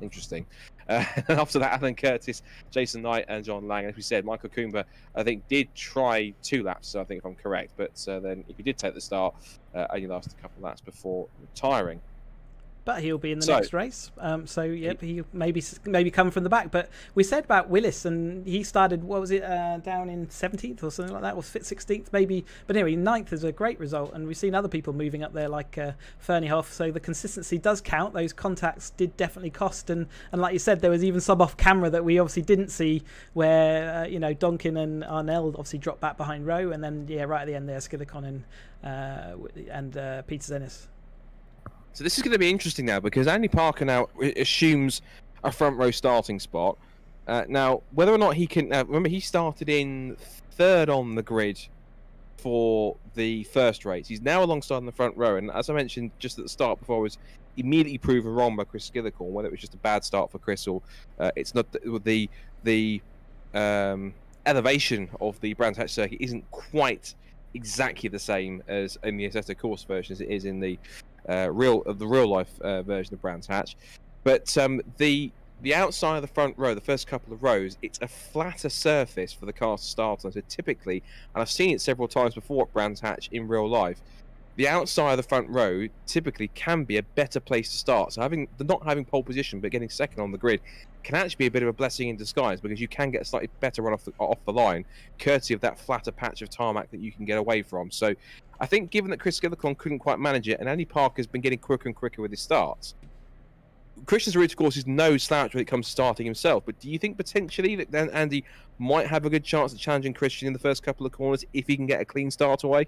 Interesting. After that, Alan Curtis, Jason Knight, and John Lang. As we said, Michael Coomber, I think, did try 2 laps, I think, if I'm correct. But then, if he did take the start, only lasted a couple of laps before retiring. But he'll be in the next race. So, yep, he'll maybe come from the back. But we said about Willis, and he started, what was it, down in 17th or something like that, or 16th maybe. But anyway, 9th is a great result. And we've seen other people moving up there like Fernie Hoff. So the consistency does count. Those contacts did definitely cost. And like you said, there was even some off camera that we obviously didn't see where, Donkin and Arnell obviously dropped back behind Rowe. And then, right at the end there, Skillicorn and Peters-Ennis. So this is going to be interesting now, because Andy Parker now assumes a front row starting spot. Now, whether or not he can... remember, he started in 3rd on the grid for the first race. He's now alongside in the front row, and as I mentioned just at the start before, was immediately proven wrong by Chris Skillicorn, whether it was just a bad start for Chris or it's not the elevation of the Brands Hatch circuit isn't quite exactly the same as in the Assetto course version as it is in the real life version of Brands Hatch. But the outside of the front row, the first couple of rows, it's a flatter surface for the cars to start on. So typically, and I've seen it several times before at Brands Hatch in real life, the outside of the front row typically can be a better place to start. So not having pole position but getting second on the grid can actually be a bit of a blessing in disguise, because you can get a slightly better run off the line, courtesy of that flatter patch of tarmac that you can get away from. So I think given that Chris Skithercon couldn't quite manage it, and Andy Parker's been getting quicker and quicker with his starts, Christian Zeruta, of course, is no slouch when it comes to starting himself. But do you think potentially that then Andy might have a good chance of challenging Christian in the first couple of corners if he can get a clean start away?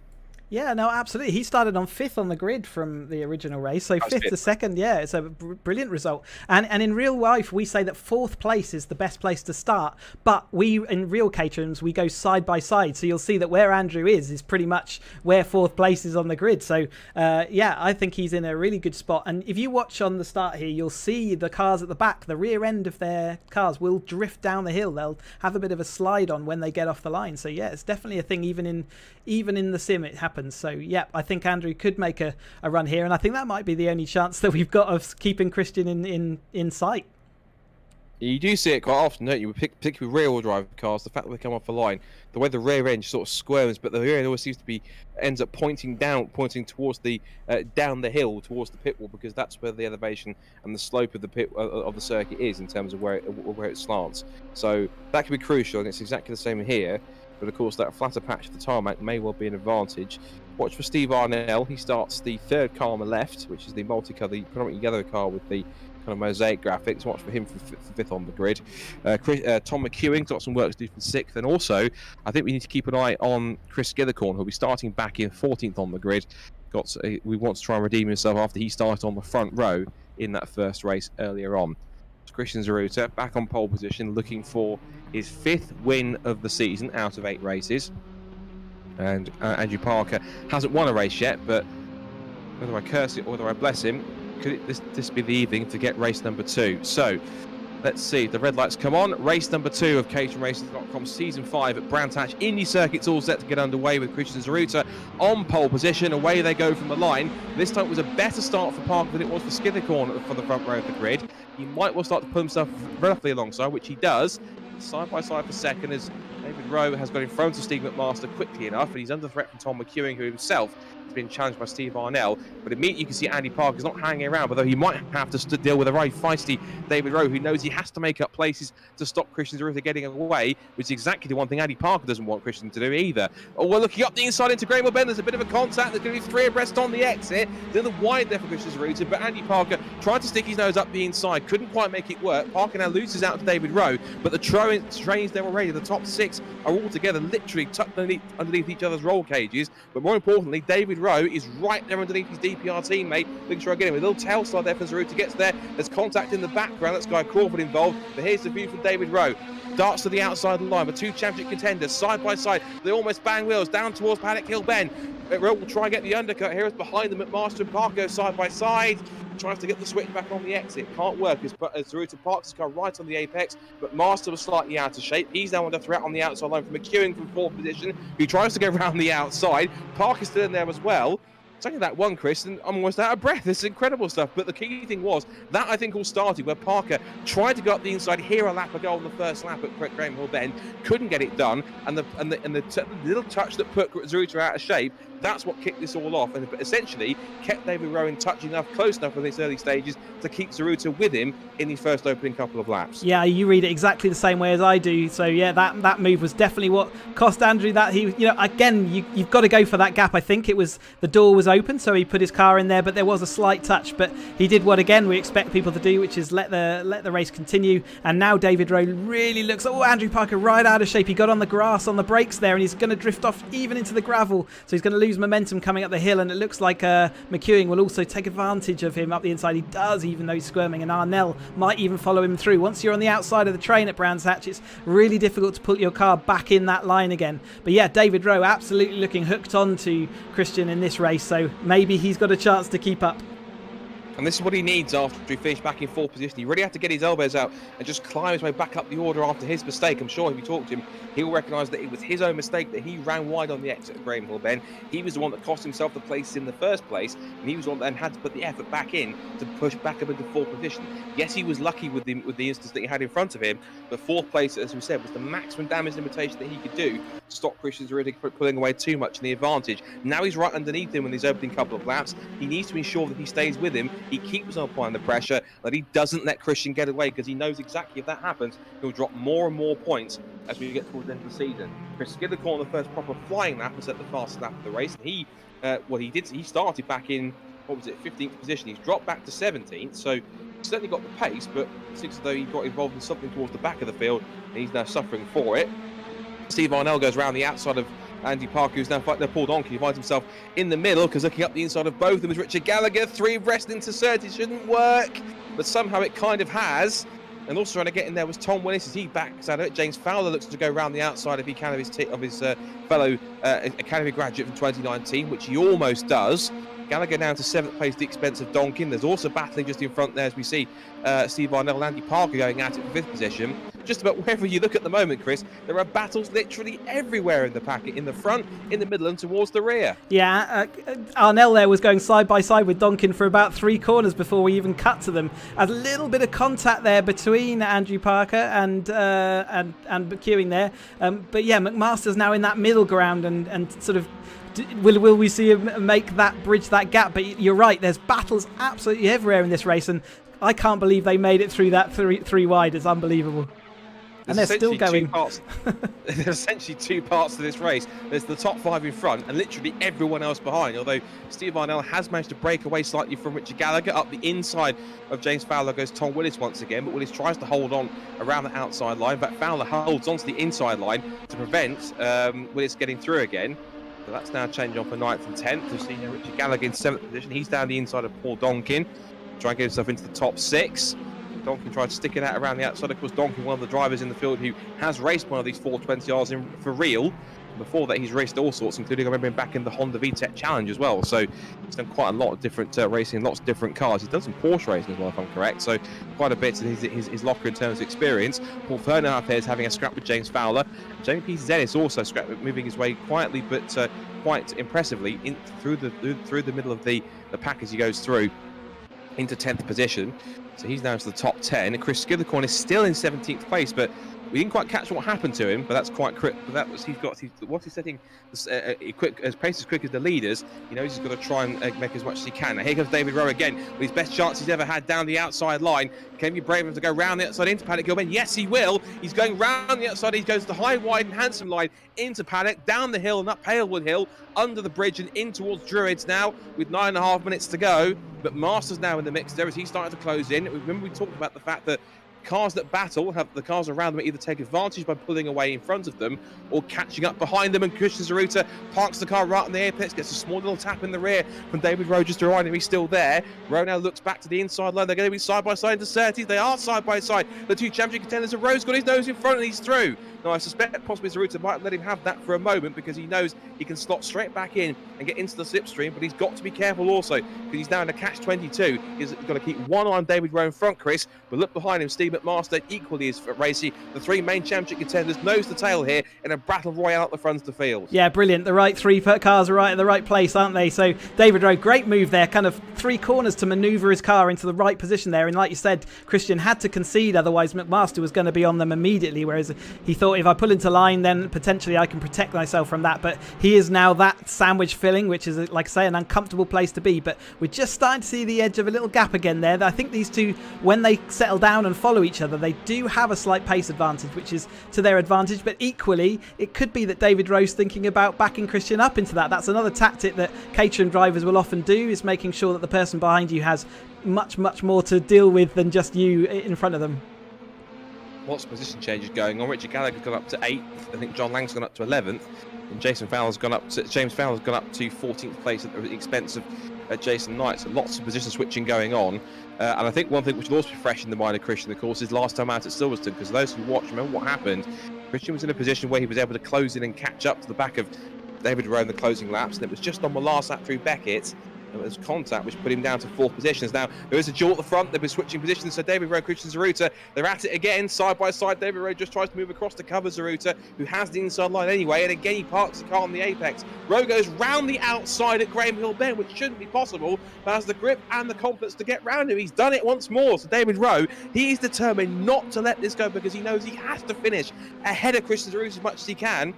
Yeah, no, absolutely. He started on 5th on the grid from the original race, so 5th to 2nd. Yeah, it's a brilliant result. And in real life, we say that 4th place is the best place to start. But we, in real Caterhams, we go side by side. So you'll see that where Andrew is pretty much where 4th place is on the grid. So yeah, I think he's in a really good spot. And if you watch on the start here, you'll see the cars at the back, the rear end of their cars will drift down the hill. They'll have a bit of a slide on when they get off the line. So yeah, it's definitely a thing. Even in the sim, it happens. So yeah, I think Andrew could make a run here, and I think that might be the only chance that we've got of keeping Christian in sight. You do see it quite often, don't you? Particularly with rear-wheel drive cars, the fact that they come off the line, the way the rear end sort of squirms, but the rear end always seems to ends up pointing towards the down the hill towards the pit wall, because that's where the elevation and the slope of the of the circuit is in terms of where it slants. So that can be crucial, and it's exactly the same here. But of course, that flatter patch of the tarmac may well be an advantage. Watch for Steve Arnell. He starts the 3rd car on the left, which is the multicolour, the predominantly yellow car with the kind of mosaic graphics. Watch for him for 5th on the grid. Tom McEwing's got some work to do for 6th. And also, I think we need to keep an eye on Chris Skithercon, who'll be starting back in 14th on the grid. We want to try and redeem himself after he started on the front row in that first race earlier on. Christian Zeruta back on pole position, looking for his 5th win of the season out of 8 races. And Andrew Parker hasn't won a race yet, but whether I curse it or whether I bless him, could this be the evening to get race number 2? So let's see, the red lights come on. Race number 2 of caterhamracer.com season 5 at Brands Hatch Indy circuit's all set to get underway with Christian Zeruta on pole position. Away they go from the line. This time it was a better start for Parker than it was for Skithercon for the front row of the grid. He might well start to put himself relatively alongside, which he does. Side by side for second as David Rowe has got in front of Steve McMaster quickly enough, and he's under threat from Tom McEwing, who himself has been challenged by Steve Arnell. But immediately you can see Andy Parker's not hanging around, although he might have to deal with a very feisty David Rowe, who knows he has to make up places to stop Christian Zeruta getting away, which is exactly the one thing Andy Parker doesn't want Christian to do either. Oh, we're looking up the inside into Graham Bend. There's a bit of a contact. There's going to be 3 abreast on the exit. They're the wide there for Christian Zeruta, but Andy Parker tried to stick his nose up the inside, couldn't quite make it work. Parker now loses out to David Rowe, but the trains there already. The top 6 are all together, literally tucked underneath each other's roll cages. But more importantly, David Rowe is right there underneath his DPR teammate, looking to try and get him. A little tail slide there for Zeruta gets there. There's contact in the background. That's Guy Crawford involved. But here's the view from David Rowe. Darts to the outside of the line. The 2 championship contenders side by side. They almost bang wheels down towards Paddock Hill Bend. Rowe will try and get the undercut here. It's behind them. McMaster and Parker side by side. Tries to get the switch back on the exit. Can't work as Zeruta parks his car right on the apex, but Master was slightly out of shape. He's now under threat on the outside line from McEwing from 4th position, who tries to go around the outside. Parker's still in there as well. It's only that one, Chris, and I'm almost out of breath. This is incredible stuff. But the key thing was that I think all started where Parker tried to go up the inside, hear a lap ago on the first lap at Graham Hill Bend, couldn't get it done, and the little touch that put Zeruta out of shape, that's what kicked this all off, and essentially kept David Rowe in touch enough, close enough in these early stages to keep Zeruta with him in his first opening couple of laps. Yeah, you read it exactly the same way as I do. So yeah, that move was definitely what cost Andrew that. He, again, you've got to go for that gap. I think it was the door was open, so he put his car in there, but there was a slight touch. But he did what again we expect people to do, which is let the race continue. And now David Rowe really looks. Oh, Andrew Parker right out of shape. He got on the grass on the brakes there, and he's going to drift off even into the gravel. So he's going to lose momentum coming up the hill, and it looks like McEwing will also take advantage of him up the inside. He does, even though he's squirming, and Arnell might even follow him through. Once you're on the outside of the train at Brands Hatch, it's really difficult to put your car back in that line again. But yeah, David Rowe absolutely looking hooked on to Christian in this race, so maybe he's got a chance to keep up. And this is what he needs after he finished back in 4th position. He really had to get his elbows out and just climb his way back up the order after his mistake. I'm sure if you talk to him, he'll recognise that it was his own mistake that he ran wide on the exit of Graham Hill Bend. He was the one that cost himself the place in the first place, and he was the one that then had to put the effort back in to push back up into 4th position. Yes, he was lucky with the instance that he had in front of him, but 4th place, as we said, was the maximum damage limitation that he could do to stop Christian Zarudek pulling away too much in the advantage. Now he's right underneath him in these opening couple of laps. He needs to ensure that he stays with him, he keeps on applying the pressure, that he doesn't let Christian get away, because he knows exactly if that happens, he'll drop more and more points as we get towards the end of the season. Chris Skidler on the first proper flying lap and set the fastest lap of the race. And he started back in, 15th position. He's dropped back to 17th, so he's certainly got the pace, but it seems as though he got involved in something towards the back of the field, and he's now suffering for it. Steve Arnell goes around the outside of Andy Parker, who's now fighting their Paul Donkey. He finds himself in the middle, because looking up the inside of both of them is Richard Gallagher. 3 abreast into third. It shouldn't work, but somehow it kind of has. And also trying to get in there was Tom Willis as he backs out of it. James Fowler looks to go around the outside if he can of his fellow Academy graduate from 2019, which he almost does. Gallagher down to 7th place at the expense of Donkin. There's also battling just in front there as we see Steve Arnell and Andy Parker going at it for 5th position. Just about wherever you look at the moment, Chris, there are battles literally everywhere in the packet, in the front, in the middle and towards the rear. Yeah, Arnell there was going side by side with Donkin for about 3 corners before we even cut to them. A little bit of contact there between Andrew Parker and queuing there. But yeah, McMaster's now in that middle ground and sort of will we see him make that bridge that gap? But you're right, there's battles absolutely everywhere in this race, and I can't believe they made it through that three wide. It's unbelievable. And they're still going. There's essentially 2 parts to this race. There's the top 5 in front and literally everyone else behind. Although Steve Arnell has managed to break away slightly from Richard Gallagher. Up the inside of James Fowler goes Tom Willis once again, but Willis tries to hold on around the outside line. But Fowler holds onto the inside line to prevent Willis getting through again. So that's now changed on for 9th and 10th. We've seen Richard Gallagher in 7th position. He's down the inside of Paul Donkin, trying to get himself into the top 6. Donkin tried to stick it out around the outside. Of course, Donkin, one of the drivers in the field who has raced one of these 420Rs in for real. Before that, he's raced all sorts, including I remember him back in the Honda VTEC Challenge as well. So he's done quite a lot of different racing, lots of different cars. He's done some Porsche racing as well, if I'm correct. So quite a bit in his locker in terms of experience. Paul Fernand here is having a scrap with James Fowler. Jamie P. Zennis also moving his way quietly but quite impressively through the middle of the pack as he goes through into 10th position. So he's now to the top 10. And Chris Skillicorn is still in 17th place, but we didn't quite catch what happened to him, but that's quite quick. But he's setting as pace as quick as the leaders. He knows he's got to try and make as much as he can. Now here comes David Rowe again with his best chance he's ever had down the outside line. Can he be brave enough to go round the outside into Paddock Gilman? Yes, he will. He's going round the outside. He goes to the high, wide and handsome line into Paddock, down the hill and up Halewood Hill, under the bridge and in towards Druids now with 9.5 minutes to go. But Masters now in the mix there as he's starting to close in. Remember we talked about the fact that cars that battle have the cars around them either take advantage by pulling away in front of them or catching up behind them, and Christian Zaruta parks the car right on the apex, gets a small little tap in the rear from David Rowe just to remind him he's still there. Rowe now looks back to the inside line. They're going to be side by side into 30s. They are side by side. The 2 championship contenders, and Rowe's got his nose in front and he's through. Now I suspect possibly Zaruta might let him have that for a moment because he knows he can slot straight back in and get into the slipstream, but he's got to be careful also because he's now in a catch-22. He's got to keep one eye on David Rowe in front, Chris, but look behind him, Steve McMaster equally is racy. The 3 main championship contenders nose to tail here in a battle royale at the front of the field. Yeah, brilliant. The right 3 cars are right at the right place, aren't they? So David Rowe, great move there, kind of 3 corners to manoeuvre his car into the right position there, and like you said, Christian had to concede, otherwise McMaster was going to be on them immediately, whereas he thought if I pull into line then potentially I can protect myself from that, but he is now that sandwich filling, which is, like I say, an uncomfortable place to be. But we're just starting to see the edge of a little gap again there. I think these 2, when they settle down and follow each other, they do have a slight pace advantage, which is to their advantage, but equally it could be that David Rowe's thinking about backing Christian up into that. That's another tactic that Caterham drivers will often do, is making sure that the person behind you has much more to deal with than just you in front of them. Lots of position changes going on. Richard Gallagher's gone up to 8th. I think John Lang's gone up to 11th. And James Fowler's gone up to 14th place at the expense of Jason Knight. So lots of position switching going on. And I think one thing which will also be fresh in the mind of Christian, of course, is last time out at Silverstone. Because those who watched remember what happened. Christian was in a position where he was able to close in and catch up to the back of David Rowe in the closing laps. And it was just on the last lap through Beckett There was contact, which put him down to 4th positions. Now, there is a duel at the front. They've been switching positions. So David Rowe, Christian Zaruta, they're at it again, side by side. David Rowe just tries to move across to cover Zaruta, who has the inside line anyway. And again, he parks the car on the apex. Rowe goes round the outside at Graham Hill Bend, which shouldn't be possible, but has the grip and the confidence to get round him. He's done it once more. So David Rowe, he is determined not to let this go because he knows he has to finish ahead of Christian Zaruta as much as he can.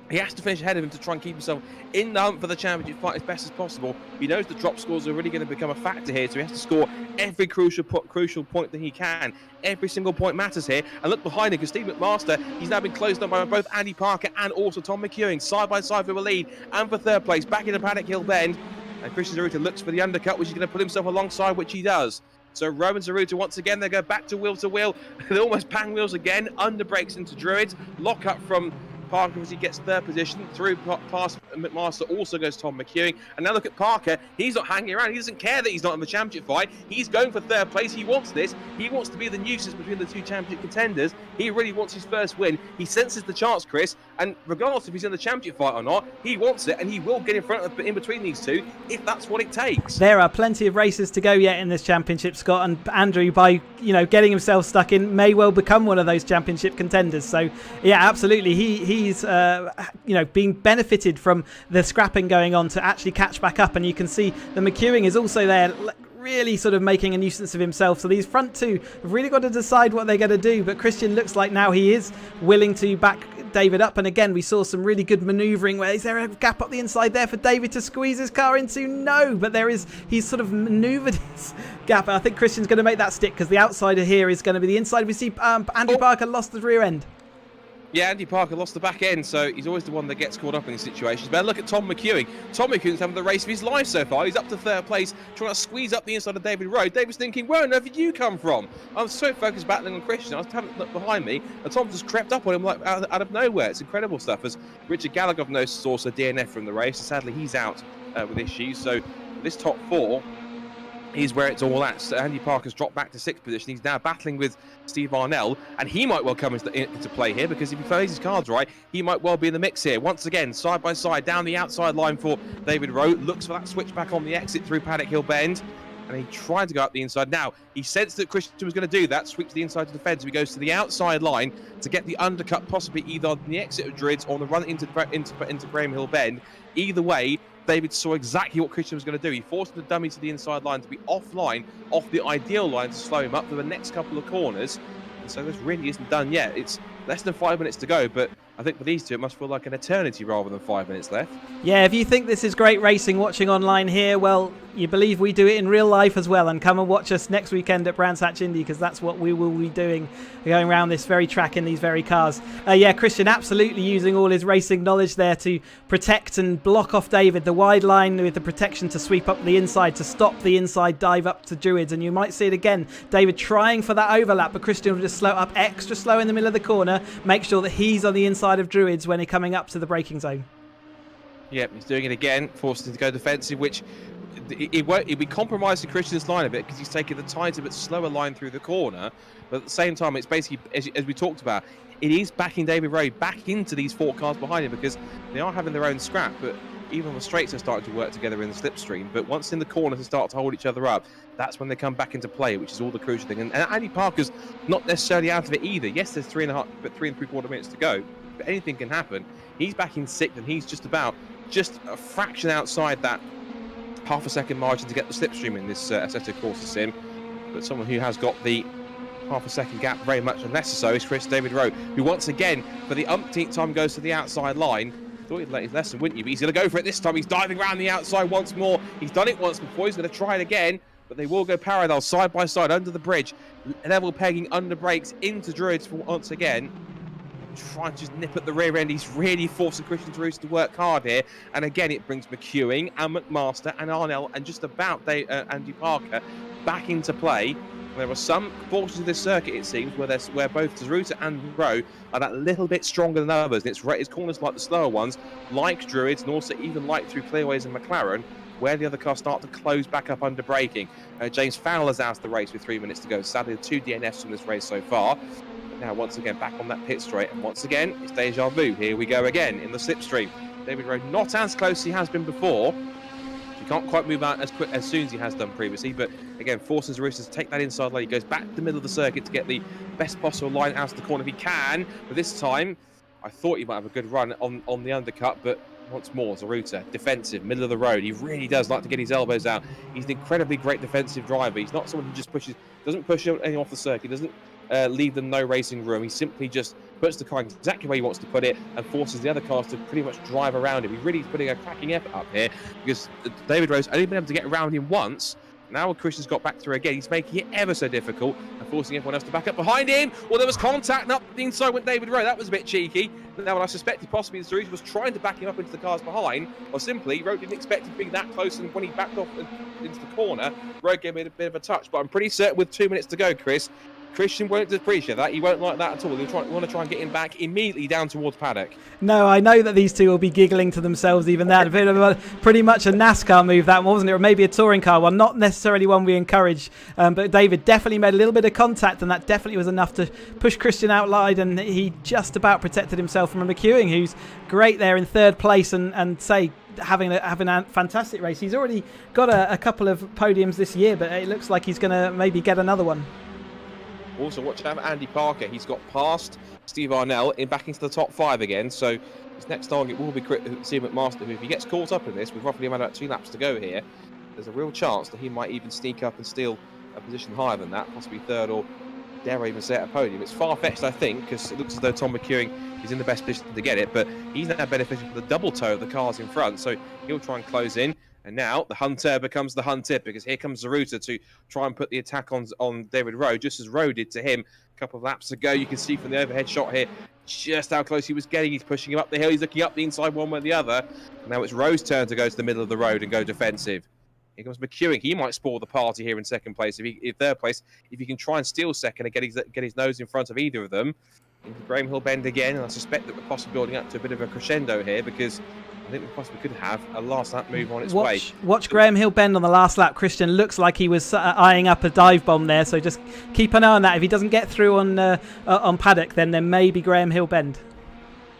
He has to finish ahead of him to try and keep himself in the hunt for the championship fight as best as possible. He knows the drop scores are really going to become a factor here, so he has to score every crucial point that he can. Every single point matters here. And look behind him, because Steve McMaster, he's now been closed on by both Andy Parker and also Tom McEwing, side by side for the lead and for 3rd place, back into Paddock Hill Bend. And Christian Zaruta looks for the undercut, which he's going to put himself alongside, which he does. So Rowe and Zaruta, once again, they go back to wheel. They almost bang wheels again. Under brakes into Druids. Lock up from Parker as he gets 3rd position. Through past McMaster also goes Tom McEwing. And now look at Parker. He's not hanging around. He doesn't care that he's not in the championship fight. He's going for 3rd place. He wants this. He wants to be the nuisance between the 2 championship contenders. He really wants his first win. He senses the chance, Chris. And regardless if he's in the championship fight or not, he wants it. And he will get in between these 2 if that's what it takes. There are plenty of races to go yet in this championship, Scott. And Andrew, by getting himself stuck in, may well become one of those championship contenders. So, yeah, absolutely. He's being benefited from the scrapping going on to actually catch back up. And you can see the McEwing is also there, really sort of making a nuisance of himself. So these front 2 have really got to decide what they're going to do. But Christian looks like now he is willing to back David up. And again, we saw some really good manoeuvring. Where is there a gap up the inside there for David to squeeze his car into? No, but he's sort of manoeuvred his gap. I think Christian's going to make that stick because the outsider here is going to be the inside. We see Andy Parker lost the rear end. Yeah, Andy Parker lost the back end, so he's always the one that gets caught up in these situations. But look at Tom McEwing. Tom McEwing's having the race of his life so far. He's up to 3rd place, trying to squeeze up the inside of David Rowe. David's thinking, where on earth did you come from? I was so focused battling on Christian, I was having to look behind me, and Tom just crept up on him like out of nowhere. It's incredible stuff. As Richard Gallagher knows, also DNF from the race, and sadly he's out with issues. So this top 4 is where it's all at. So Andy Parker's dropped back to 6th position. He's now battling with Steve Arnell, and he might well come into play here because if he plays his cards right, he might well be in the mix here. Once again, side by side, down the outside line for David Rowe. Looks for that switch back on the exit through Paddock Hill Bend, and he tried to go up the inside. Now, he sensed that Christian was going to do that, sweep to the inside to the fence. He goes to the outside line to get the undercut, possibly either on the exit of Druids or on the run into Graham Hill Bend. Either way, David saw exactly what Christian was going to do. He forced the dummy to the inside line to be offline, off the ideal line to slow him up for the next couple of corners. And so this really isn't done yet. It's less than 5 minutes to go, but I think for these 2 it must feel like an eternity rather than 5 minutes left. Yeah, if you think this is great racing watching online here, well, you believe we do it in real life as well, and come and watch us next weekend at Brands Indy because that's what we will be doing, going around this very track in these very cars. Yeah, Christian absolutely using all his racing knowledge there to protect and block off David, the wide line with the protection to sweep up the inside, to stop the inside dive up to Druids. And you might see it again, David trying for that overlap, but Christian will just slow up extra slow in the middle of the corner, make sure that he's on the inside of Druids when he's coming up to the braking zone. Yep, he's doing it again, forced him to go defensive, which it'll be compromising Christian's line a bit because he's taking the tighter but slower line through the corner. But at the same time, it's basically, as we talked about, it is backing David Rowe back into these 4 cars behind him because they are having their own scrap. But even on the straights, they're starting to work together in the slipstream. But once in the corners they start to hold each other up, that's when they come back into play, which is all the crucial thing. And Andy Parker's not necessarily out of it either. Yes, there's 3 3.75 minutes to go, but anything can happen. He's back in 6th, and he's just a fraction outside that half a second margin to get the slipstream in this Assetto Corsa sim. But someone who has got the half a second gap very much unnecessary is Chris David Rowe, who once again, for the umpteenth time, goes to the outside line. Thought he'd let his lesson, wouldn't you? But he's going to go for it this time. He's diving around the outside once more. He's done it once before. He's going to try it again. But they will go parallel, side by side, under the bridge. Level pegging under brakes into Druids for once again. Trying to just nip at the rear end. He's really forcing Christian Zaruta to work hard here. And again, it brings McEwing and McMaster and Arnell and just about Andy Parker back into play. There are some portions of this circuit, it seems, where both Zaruta and Rowe are that little bit stronger than others. And it's corners like the slower ones, like Druids, and also even like through Clearways and McLaren, where the other cars start to close back up under braking. James Fowler's out of the race with 3 minutes to go. Sadly, 2 DNFs from this race so far. But now, once again, back on that pit straight. And once again, it's deja vu. Here we go again in the slipstream. David Rowe not as close as he has been before. He can't quite move out as quick as soon as he has done previously, but again, forces Roosters to take that inside line. He goes back to the middle of the circuit to get the best possible line out of the corner if he can. But this time, I thought he might have a good run on the undercut, but once more, Zaruta, defensive, middle of the road. He really does like to get his elbows out. He's an incredibly great defensive driver. He's not someone who just doesn't push anyone off the circuit, doesn't leave them no racing room. He simply just puts the car exactly where he wants to put it and forces the other cars to pretty much drive around him. He really is putting a cracking effort up here because David Rose only been able to get around him once. Now Christian's got back through again. He's making it ever so difficult and forcing everyone else to back up behind him. Well, there was contact and up the inside went David Rowe. That was a bit cheeky. Now, what I suspected possibly the series was trying to back him up into the cars behind, or simply Rowe didn't expect him to be that close, and when he backed off into the corner, Rowe gave him a bit of a touch. But I'm pretty certain with 2 minutes to go, Chris, Christian won't appreciate that. He won't like that at all. He'll want to try and get him back immediately down towards paddock. No, I know that these two will be giggling to themselves even that. Pretty much a NASCAR move, that one, wasn't it? Or maybe a touring car one. Not necessarily one we encourage. But David definitely made a little bit of contact, and that definitely was enough to push Christian out wide, and he just about protected himself from a McEwing, who's great there in third place and say, having a fantastic race. He's already got a couple of podiums this year, but it looks like he's going to maybe get another one. Also, watch out for Andy Parker. He's got past Steve Arnell back into the top 5 again. So his next target will be Steve McMaster, who, if he gets caught up in this, with roughly about 2 laps to go here, there's a real chance that he might even sneak up and steal a position higher than that, possibly third, or dare I even say at a podium. It's far-fetched, I think, because it looks as though Tom McEwing is in the best position to get it, but he's now benefiting from the double toe of the cars in front, so he'll try and close in. And now the hunter becomes the hunted, because here comes Zaruta to try and put the attack on David Rowe, just as Rowe did to him a couple of laps ago. You can see from the overhead shot here just how close he was getting. He's pushing him up the hill. He's looking up the inside one way or the other. Now it's Rowe's turn to go to the middle of the road and go defensive. Here comes McEwing. He might spoil the party here in second place. If third place, if he can try and steal second and get his nose in front of either of them. Into Graham Hill bend again, and I suspect that we're possibly building up to a bit of a crescendo here, because I think we possibly could have a last lap move on its way. Watch Graham Hill bend on the last lap. Christian looks like he was eyeing up a dive bomb there, so just keep an eye on that. If he doesn't get through on paddock, then there may be Graham Hill bend.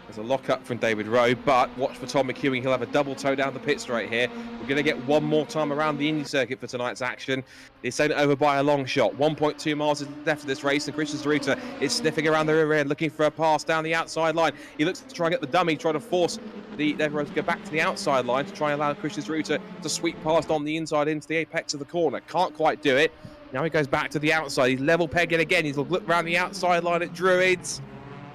There's a lock-up from David Rowe, but watch for Tom McEwing. He'll have a double toe down the pit straight here. We're going to get one more time around the Indy circuit for tonight's action. It's ain't over by a long shot. 1.2 miles is left of this race, and Christian Zaruta is sniffing around the rear end, looking for a pass down the outside line. He looks to try and get the dummy, try to force David Rowe to go back to the outside line to try and allow Christian Zaruta to sweep past on the inside into the apex of the corner. Can't quite do it. Now he goes back to the outside. He's level pegging again. He's looked around the outside line at Druids.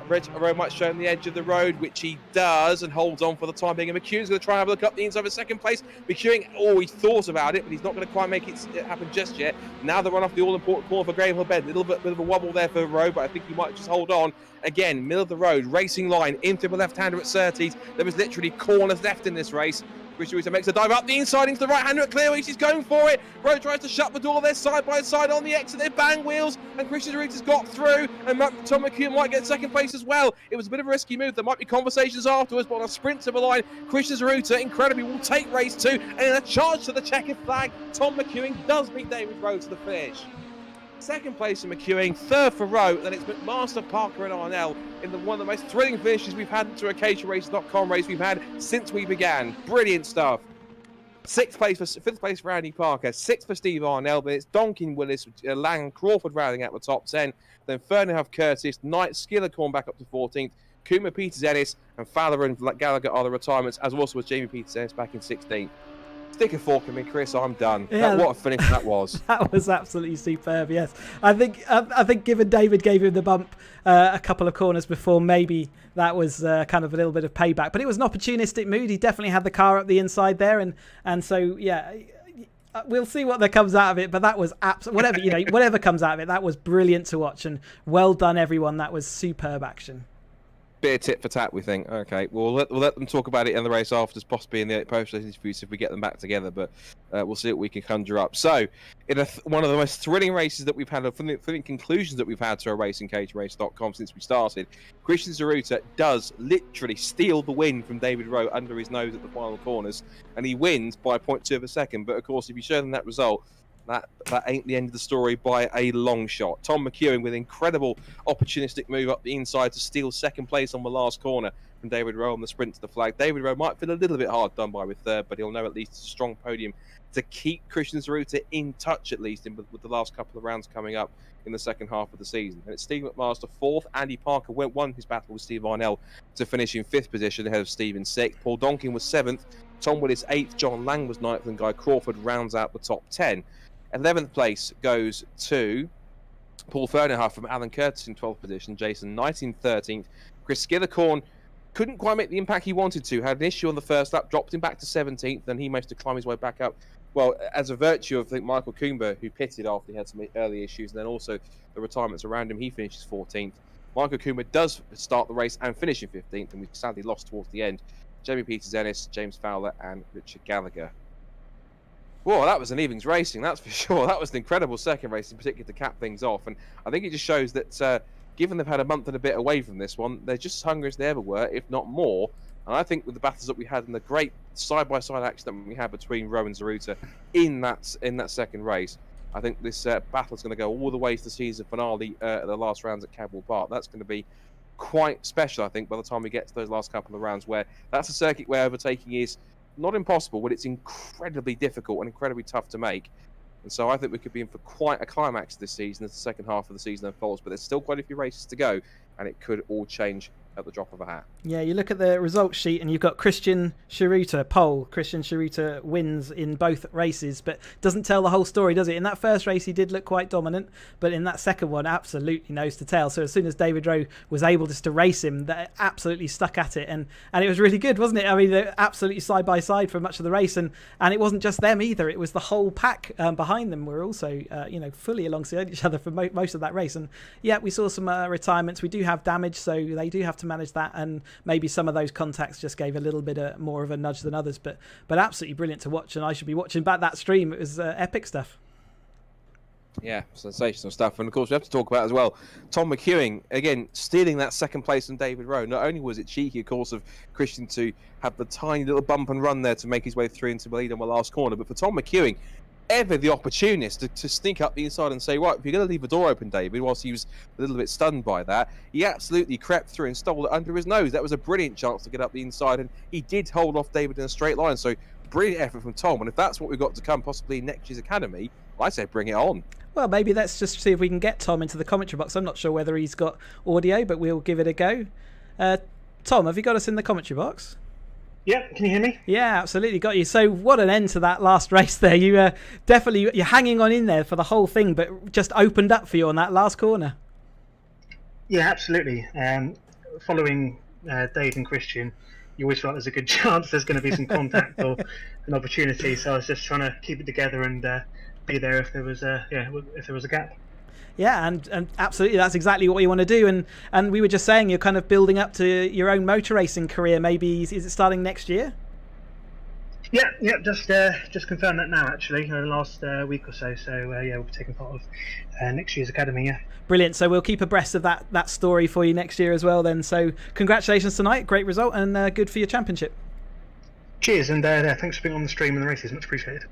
Rowe might show him the edge of the road, which he does, and holds on for the time being. And McEwing's going to try and have a look up the inside for second place. McEwing, he thought about it, but he's not going to quite make it happen just yet. Now the run off the all-important corner for Graham Hill bend. A little bit of a wobble there for Rowe, but I think he might just hold on. Again, middle of the road, racing line, into the left-hander at Surtees. There was literally corners left in this race. Christian Zaruta makes a dive up the inside into the right-hander at Clearwich. He's going for it. Rowe tries to shut the door there side by side on the exit. They bang wheels, and Christian Zaruta's got through, and Tom McEwing might get second place as well. It was a bit of a risky move. There might be conversations afterwards, but on a sprint to the line, Christian Zaruta, incredibly, will take race 2, and in a charge to the checkered flag, Tom McEwing does beat David Rowe to the finish. Second place for McEwing, third for Rowe, then it's McMaster, Parker and Arnell in one of the most thrilling finishes we've had to a caterhamracer.com race we've had since we began. Brilliant stuff. Fifth place for Andy Parker, 6th for Steve Arnell, but it's Donkin, Willis, Lang, Crawford rounding out the top 10. Then third and have Curtis, Knight, Skillercorn back up to 14th, Kuma, Peters, Ennis, and Fowler and Gallagher are the retirements, as also was Jamie Peters Ennis back in 16th. Stick a fork in me, Chris. I'm done. Yeah, what a finish that was. That was absolutely superb. Yes, I think given David gave him the bump a couple of corners before, maybe that was kind of a little bit of payback. But it was an opportunistic move. He definitely had the car up the inside there, and so yeah. We'll see what comes out of it, but that was whatever comes out of it, that was brilliant to watch, and well done everyone. That was superb action. Bit of tit for tat, we think. Okay, we'll let them talk about it in the race after, possibly in the post-race interviews if we get them back together, but we'll see what we can conjure up. So, in one of the most thrilling races that we've had, thrilling conclusions that we've had to a race in caterhamracer.com since we started, Christian Zaruta does literally steal the win from David Rowe under his nose at the final corners, and he wins by 0.2 of a second. But of course, if you show them that result, that ain't the end of the story by a long shot. Tom McEwen with incredible opportunistic move up the inside to steal second place on the last corner from David Rowe on the sprint to the flag. David Rowe might feel a little bit hard done by with third, but he'll know at least it's a strong podium to keep Christian Zaruta in touch, at least with the last couple of rounds coming up in the second half of the season. And it's Steve McMaster fourth. Andy Parker won his battle with Steve Arnell to finish in fifth position ahead of Steve in sixth. Paul Donkin was seventh. Tom Willis eighth. John Lang was ninth, and Guy Crawford rounds out the top 10. 11th place goes to Paul Fernerhoff from Alan Curtis in 12th position. Jason Knight in 13th. Chris Skillicorn couldn't quite make the impact he wanted to. Had an issue on the first lap, dropped him back to 17th, then he managed to climb his way back up. Well, as a virtue of, I think, Michael Coomber, who pitted after he had some early issues, and then also the retirements around him, he finishes 14th. Michael Coomber does start the race and finish in 15th, and we sadly lost towards the end. Jamie Peters-Ennis, James Fowler, and Richard Gallagher. Whoa, that was an evenings racing, that's for sure. That was an incredible second race, in particular to cap things off. And I think it just shows that, given they've had a month and a bit away from this one, they're just as hungry as they ever were, if not more. And I think with the battles that we had and the great side-by-side action that we had between Rowe and Zaruta in that second race, I think this battle is going to go all the way to the season finale at the last rounds at Cadwell Park. That's going to be quite special, I think, by the time we get to those last couple of rounds, where that's a circuit where overtaking is not impossible, but it's incredibly difficult and incredibly tough to make. And so I think we could be in for quite a climax this season as the second half of the season unfolds. But there's still quite a few races to go, and it could all change at the drop of a hat. Yeah, you look at the results sheet and you've got Christian Zaruta pole. Christian Zaruta wins in both races, but doesn't tell the whole story, does it? In that first race, he did look quite dominant, but in that second one, absolutely nose to tail. So as soon as David Rowe was able just to race him, they absolutely stuck at it, and it was really good, wasn't it? I mean, they're absolutely side by side for much of the race, and it wasn't just them either. It was the whole pack behind them were also, fully alongside each other for most of that race. And yeah, we saw some retirements. We do have damage, so they do have to manage that, and maybe some of those contacts just gave a little bit more of a nudge than others, but absolutely brilliant to watch, and I should be watching back that stream. It was epic stuff. Yeah, sensational stuff. And of course we have to talk about as well Tom McEwen again stealing that second place from David Rowe. Not only was it cheeky, of course, of Christian to have the tiny little bump and run there to make his way through into the lead on the last corner, but for Tom McEwen, ever the opportunist to sneak up the inside and say, right, if you're going to leave the door open, David, whilst he was a little bit stunned by that, he absolutely crept through and stole it under his nose. That was a brilliant chance to get up the inside, and he did hold off David in a straight line. So brilliant effort from Tom, and if that's what we've got to come possibly next year's Academy, I say bring it on. Well, maybe let's just see if we can get Tom into the commentary box. I'm not sure whether he's got audio, but we'll give it a go. Tom, have you got us in the commentary box? Yeah, can you hear me? Yeah, absolutely, got you. So what an end to that last race there. You you're hanging on in there for the whole thing, but just opened up for you on that last corner. Yeah, absolutely. Following Dave and Christian, you always feel like there's a good chance there's going to be some contact or an opportunity. So I was just trying to keep it together and be there if there was a gap. Yeah, and absolutely, that's exactly what you want to do. And we were just saying you're kind of building up to your own motor racing career. Maybe is it starting next year? Yeah, just confirmed that now actually, the last week or so. So we'll be taking part of next year's Academy. Yeah. Brilliant. So we'll keep abreast of that story for you next year as well. Then, so congratulations tonight, great result, and good for your championship. Cheers, and thanks for being on the stream and the races, much appreciated.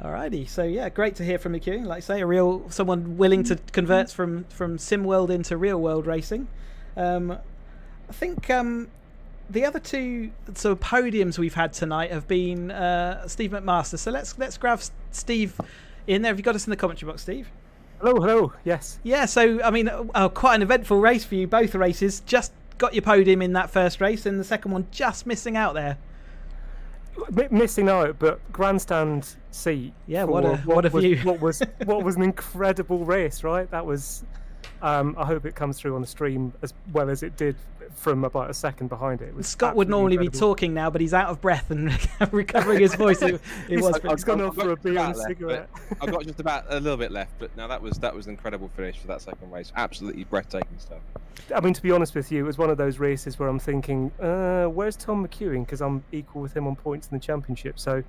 Alrighty, so yeah, great to hear from McEwen. Like I say, someone willing to convert from sim world into real world racing. I think the other two sort of podiums we've had tonight have been Steve McMaster. So let's grab Steve in there. Have you got us in the commentary box, Steve? Hello. Yes. Yeah. So I mean, quite an eventful race for you. Both races. Just got your podium in that first race, and the second one just missing out there. Missing out, but grandstand seat. Yeah, what a view! What was an incredible race, right? That was. I hope it comes through on the stream as well as it did from about a second behind it. Scott would normally be talking now, but he's out of breath and recovering his voice. He's gone off for a beer and a cigarette. I've got just about a little bit left, but now that was an incredible finish for that second race. Absolutely breathtaking stuff. I mean, to be honest with you, it was one of those races where I'm thinking, where's Tom McEwen? Because I'm equal with him on points in the championship, so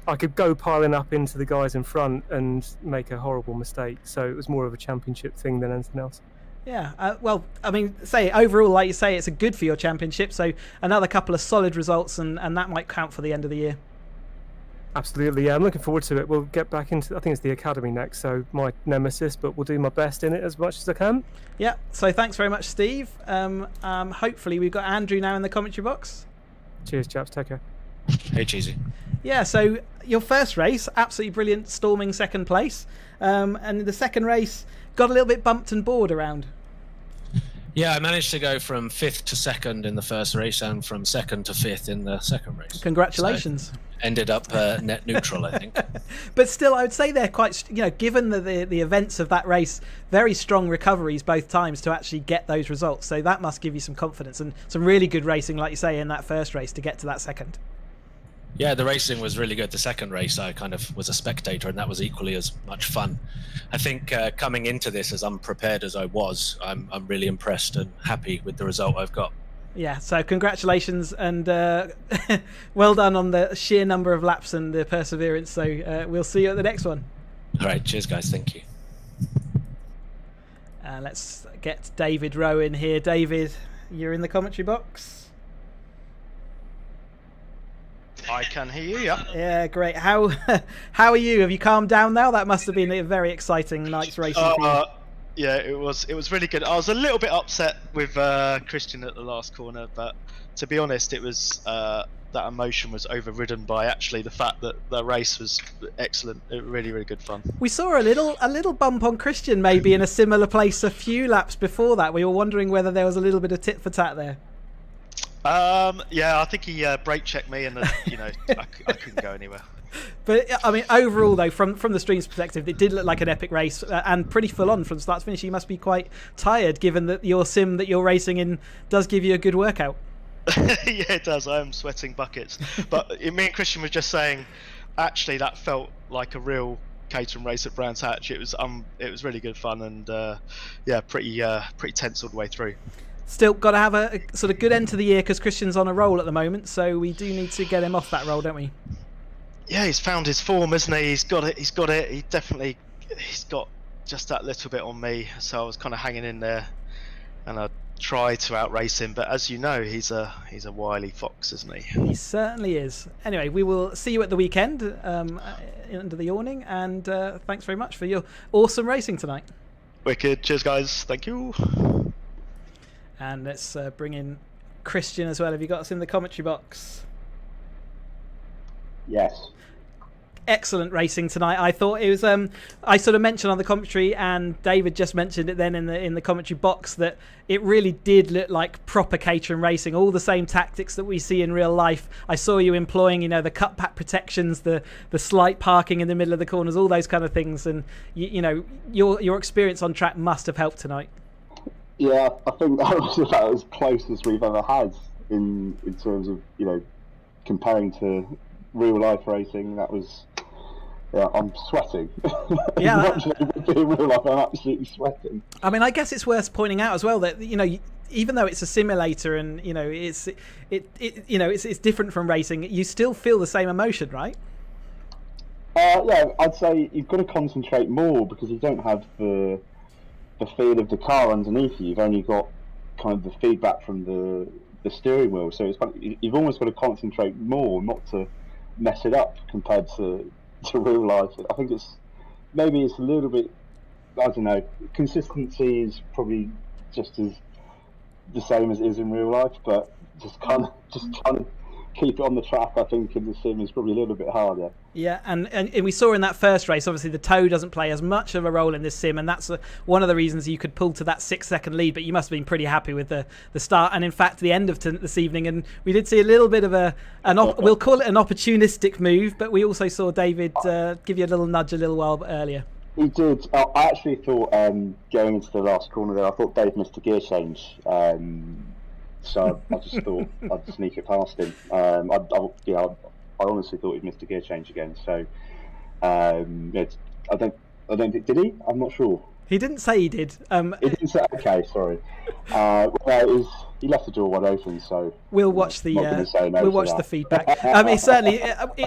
I could go piling up into the guys in front and make a horrible mistake. So it was more of a championship thing than anything else. Yeah, well, I mean, overall, like you say, it's a good for your championship. So another couple of solid results, and that might count for the end of the year. Absolutely, yeah. I'm looking forward to it. We'll get back into, I think it's the Academy next, so my nemesis, but we'll do my best in it as much as I can. Yeah, so thanks very much, Steve. Hopefully we've got Andrew now in the commentary box. Cheers, chaps. Take care. Hey, Cheesy. Yeah, so your first race, absolutely brilliant, storming second place. And the second race, got a little bit bumped and bored around. Yeah, I managed to go from 5th to 2nd in the first race and from 2nd to 5th in the second race. Congratulations. So ended up net neutral, I think. But still, I would say they're quite, given the events of that race, very strong recoveries both times to actually get those results. So that must give you some confidence and some really good racing, like you say, in that first race to get to that second. Yeah, the racing was really good. The second race, I kind of was a spectator, and that was equally as much fun. I think coming into this as unprepared as I was, I'm really impressed and happy with the result I've got. Yeah, so congratulations and well done on the sheer number of laps and the perseverance. So we'll see you at the next one. All right, cheers, guys. Thank you. Let's get David Rowe in here. David, you're in the commentary box. I can hear you, yeah. Yeah, great. How are you? Have you calmed down now? That must have been a very exciting night's racing for you. Yeah, it was really good. I was a little bit upset with Christian at the last corner, but to be honest, it was that emotion was overridden by actually the fact that the race was excellent. It really, really good fun. We saw a little bump on Christian maybe in a similar place a few laps before that. We were wondering whether there was a little bit of tit for tat there. Yeah, I think he brake checked me, and I couldn't go anywhere. But I mean, overall though, from the stream's perspective, it did look like an epic race and pretty full on from start to finish. You must be quite tired, given that your sim that you're racing in does give you a good workout. Yeah, it does. I am sweating buckets. But me and Christian were just saying, actually, that felt like a real Caterham race at Brands Hatch. It was really good fun, and yeah, pretty tense all the way through. Still got to have a sort of good end to the year because Christian's on a roll at the moment, so we do need to get him off that roll, don't we? Yeah, he's found his form, isn't he? He's got it. He's got just that little bit on me, so I was kind of hanging in there, and I tried to outrace him. But as you know, he's a wily fox, isn't he? He certainly is. Anyway, we will see you at the weekend under the awning, and thanks very much for your awesome racing tonight. Wicked. Cheers, guys. Thank you. And let's bring in Christian as well. Have you got us in the commentary box? Yes. Excellent racing tonight. I thought it was. I sort of mentioned on the commentary, and David just mentioned it then in the commentary box, that it really did look like proper Caterham racing. All the same tactics that we see in real life. I saw you employing, the cutback protections, the slight parking in the middle of the corners, all those kind of things. And your experience on track must have helped tonight. Yeah, I think that was about as close as we've ever had in terms of comparing to real life racing. That was, yeah, I'm sweating. Yeah, as much as it would be in real life, I'm absolutely sweating. I mean, I guess it's worth pointing out as well that even though it's a simulator and it's different from racing, you still feel the same emotion, right? Yeah, I'd say you've got to concentrate more because you don't have the feel of the car underneath you. You've only got kind of the feedback from the steering wheel, so it's you've almost got to concentrate more not to mess it up compared to real life. I think it's a little bit, I don't know, consistency is probably just as the same as it is in real life, but just trying to keep it on the track, I think, in the sim is probably a little bit harder. Yeah, and we saw in that first race, obviously the toe doesn't play as much of a role in this sim, and that's one of the reasons you could pull to that 6-second lead, but you must have been pretty happy with the start and in fact the end of this evening. And we did see a little bit of we'll call it an opportunistic move, but we also saw David give you a little nudge a little while earlier. He did. I actually thought going into the last corner there, I thought Dave missed a gear change. So I just thought I'd sneak it past him. I honestly thought he'd missed a gear change again. So I don't think, did he? I'm not sure. He didn't say he did. He didn't say. Okay, sorry. He left the door wide open, so we'll watch the feedback. It's certainly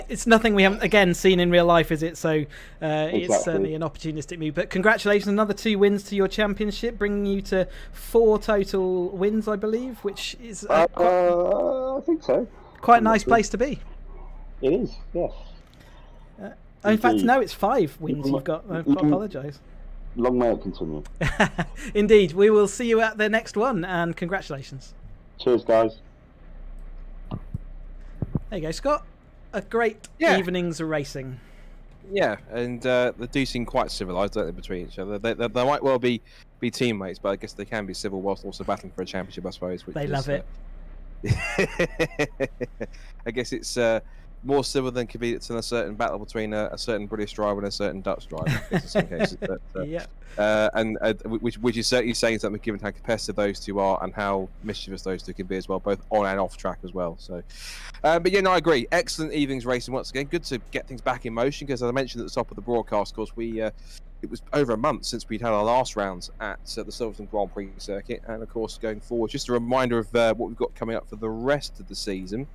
it's nothing we haven't again seen in real life, is it? So It's certainly an opportunistic move. But congratulations, another 2 wins to your championship, bringing you to 4 total wins, I believe, which is I think so. Quite a nice place to be. It is, yes. Oh, in fact, Indeed. no, it's 5 wins you've got. I apologise. Long may it continue. Indeed. We will see you at the next one, and congratulations. Cheers, guys. There you go, Scott. A great evenings of racing. Yeah, and they do seem quite civilised, don't they, between each other? They might well be teammates, but I guess they can be civil whilst also battling for a championship, I suppose. They love it. I guess it's more civil than could be in a certain battle between a certain British driver and a certain Dutch driver, I guess, in some cases. But, which is certainly saying something given how competitive those two are and how mischievous those two can be as well, both on and off track as well. So, but yeah, no, I agree. Excellent evenings racing once again. Good to get things back in motion because, as I mentioned at the top of the broadcast, of course, it was over a month since we'd had our last rounds at the Silverstone Grand Prix circuit, and of course, going forward, just a reminder of what we've got coming up for the rest of the season.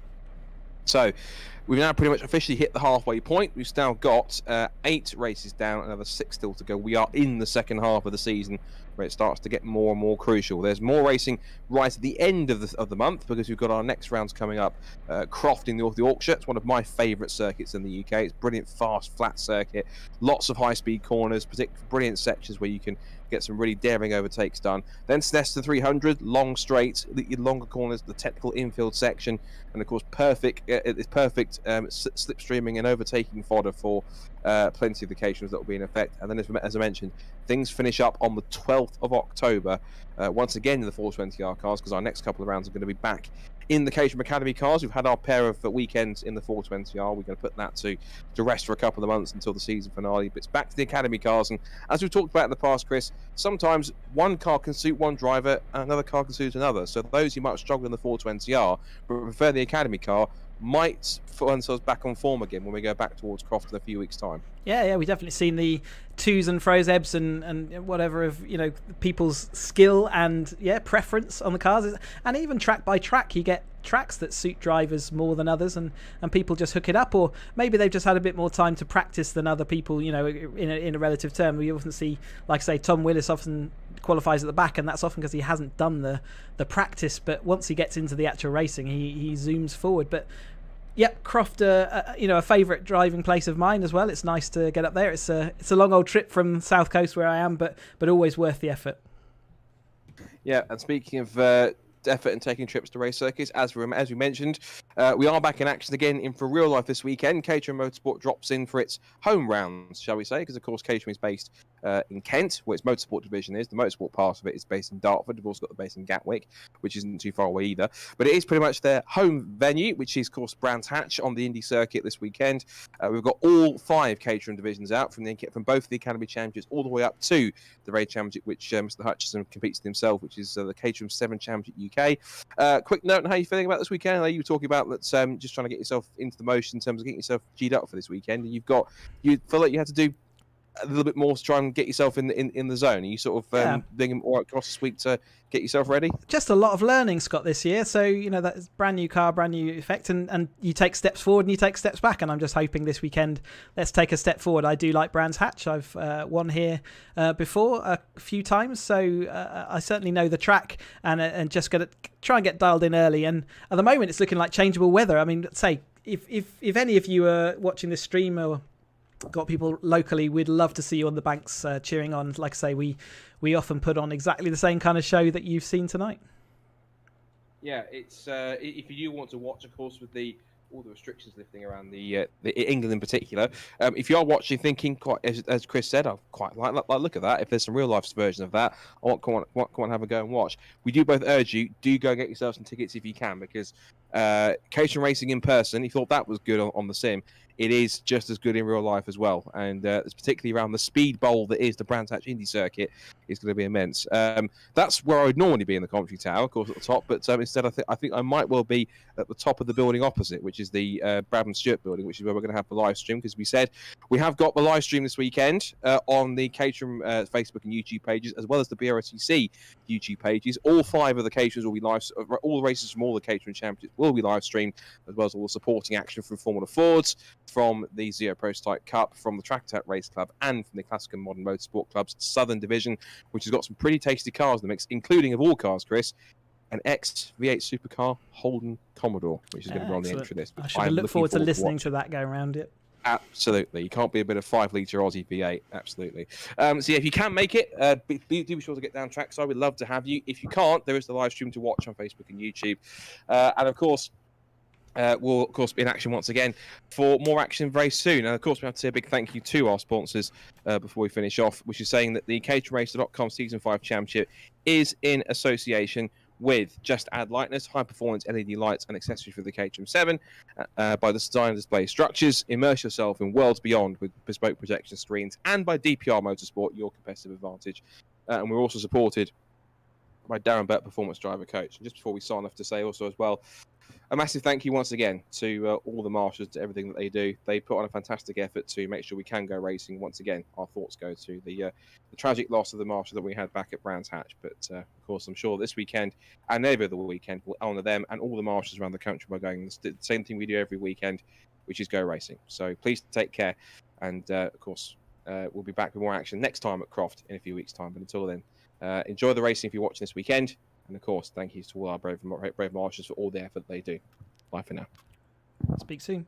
So we've now pretty much officially hit the halfway point. We've now got 8 races down, another 6 still to go. We are in the second half of the season where it starts to get more and more crucial. There's more racing right at the end of the month because we've got our next rounds coming up. Croft in North Yorkshire. It's one of my favourite circuits in the UK. It's brilliant, fast, flat circuit. Lots of high-speed corners, brilliant sections where you can get some really daring overtakes done. Then Snetterton 300, long straight, the longer corners, the technical infield section, and of course it's perfect slipstreaming and overtaking fodder for plenty of the occasions that will be in effect. And then as I mentioned, things finish up on the 12th of October, once again in the 420R cars, because our next couple of rounds are going to be back in the Caterham Academy cars. We've had our pair of weekends in the 420R. We're going to put that to rest for a couple of months until the season finale. But it's back to the Academy cars. And as we've talked about in the past, Chris, sometimes one car can suit one driver and another car can suit another. So those who might struggle in the 420R but prefer the Academy car might find themselves back on form again when we go back towards Croft in a few weeks' time. Yeah, we've definitely seen the twos and froze ebbs and whatever of people's skill and preference on the cars, and even track by track you get tracks that suit drivers more than others, and people just hook it up, or maybe they've just had a bit more time to practice than other people. In a relative term, we often see, like say, Tom Willis often qualifies at the back, and that's often because he hasn't done the practice, but once he gets into the actual racing he zooms forward. But yep, Croft, a favourite driving place of mine as well. It's nice to get up there. It's a long old trip from South Coast where I am, but always worth the effort. Yeah, and speaking of effort in taking trips to race circuits, as we mentioned, we are back in action again in for real life this weekend. Caterham Motorsport drops in for its home rounds, shall we say, because of course Caterham is based in Kent, where its motorsport division is. The motorsport part of it is based in Dartford. They've also got the base in Gatwick, which isn't too far away either. But it is pretty much their home venue, which is, of course, Brands Hatch on the Indy circuit this weekend. We've got all 5 Caterham divisions out from both the Academy Championships all the way up to the Raid Championship, which Mr. Hutchison competes in himself, which is the Caterham 7 Championship UK. Quick note on how you're feeling about this weekend. I know you were talking about that, just trying to get yourself into the motion in terms of getting yourself G'd up for this weekend. And you feel like you had to do a little bit more to try and get yourself in the zone. Are you sort of being all right across this week to get yourself ready? Just a lot of learning, Scott, this year. So, that's brand new car, brand new effect, and you take steps forward and you take steps back. And I'm just hoping this weekend, let's take a step forward. I do like Brands Hatch. I've won here before a few times, so I certainly know the track and just going to try and get dialed in early. And at the moment, it's looking like changeable weather. I mean, say, if any of you are watching this stream or got people locally, we'd love to see you on the banks cheering on. Like I say, we often put on exactly the same kind of show that you've seen tonight. Yeah, it's if you do want to watch, of course, with all the restrictions lifting around the England in particular. If you are watching, thinking, quite as Chris said, I quite like look at that. If there's some real life version of that, I want come on, have a go and watch. We do both urge you, do go and get yourself some tickets if you can, because Caterham racing in person, you thought that was good on the sim. It is just as good in real life as well, and it's particularly around the speed bowl that is the Brands Hatch Indy circuit is going to be immense. That's where I would normally be in the commentary tower, of course, at the top, but instead I think I might well be at the top of the building opposite, which is the Bradman Stewart building, which is where we're going to have the live stream, because we said we have got the live stream this weekend on the Caterham Facebook and YouTube pages, as well as the BROTC YouTube pages. All 5 of the Caterhams will be live. All the races from all the Caterham Championships will be live streamed, as well as all the supporting action from Formula Fords, from the Zero Prototype Cup, from the Track Attack Race Club, and from the Classic and Modern Motorsport Club's Southern Division, which has got some pretty tasty cars in the mix, including, of all cars, Chris, an ex-V8 supercar Holden Commodore, which is going to be on the entry list. I should look forward to listening to that go around it. Absolutely. You can't be a bit of 5 litre Aussie V8. Absolutely. So yeah, if you can make it, do be sure to get down trackside. We'd love to have you. If you can't, there is the live stream to watch on Facebook and YouTube. And of course, we'll of course be in action once again for more action very soon. And of course, we have to say a big thank you to our sponsors before we finish off, which is saying that the caterhamracer.com Season 5 Championship is in association with Just Add Lightness, high-performance LED lights and accessories for the Caterham 7 by the Design and Display Structures. Immerse yourself in worlds beyond with bespoke projection screens, and by DPR Motorsport, your competitive advantage. And we're also supported by Darren, Burke, Performance Driver Coach. And just before we sign off, to say also as well, a massive thank you once again to all the marshals, to everything that they do. They put on a fantastic effort to make sure we can go racing. Once again, our thoughts go to the tragic loss of the marshal that we had back at Brands Hatch. But of course, I'm sure this weekend and every other weekend will honour them and all the marshals around the country by going the same thing we do every weekend, which is go racing. So please take care. And of course, we'll be back with more action next time at Croft in a few weeks' time. But until then, enjoy the racing if you're watching this weekend. And of course, thank you to all our brave marshals for all the effort they do. Bye for now. Speak soon.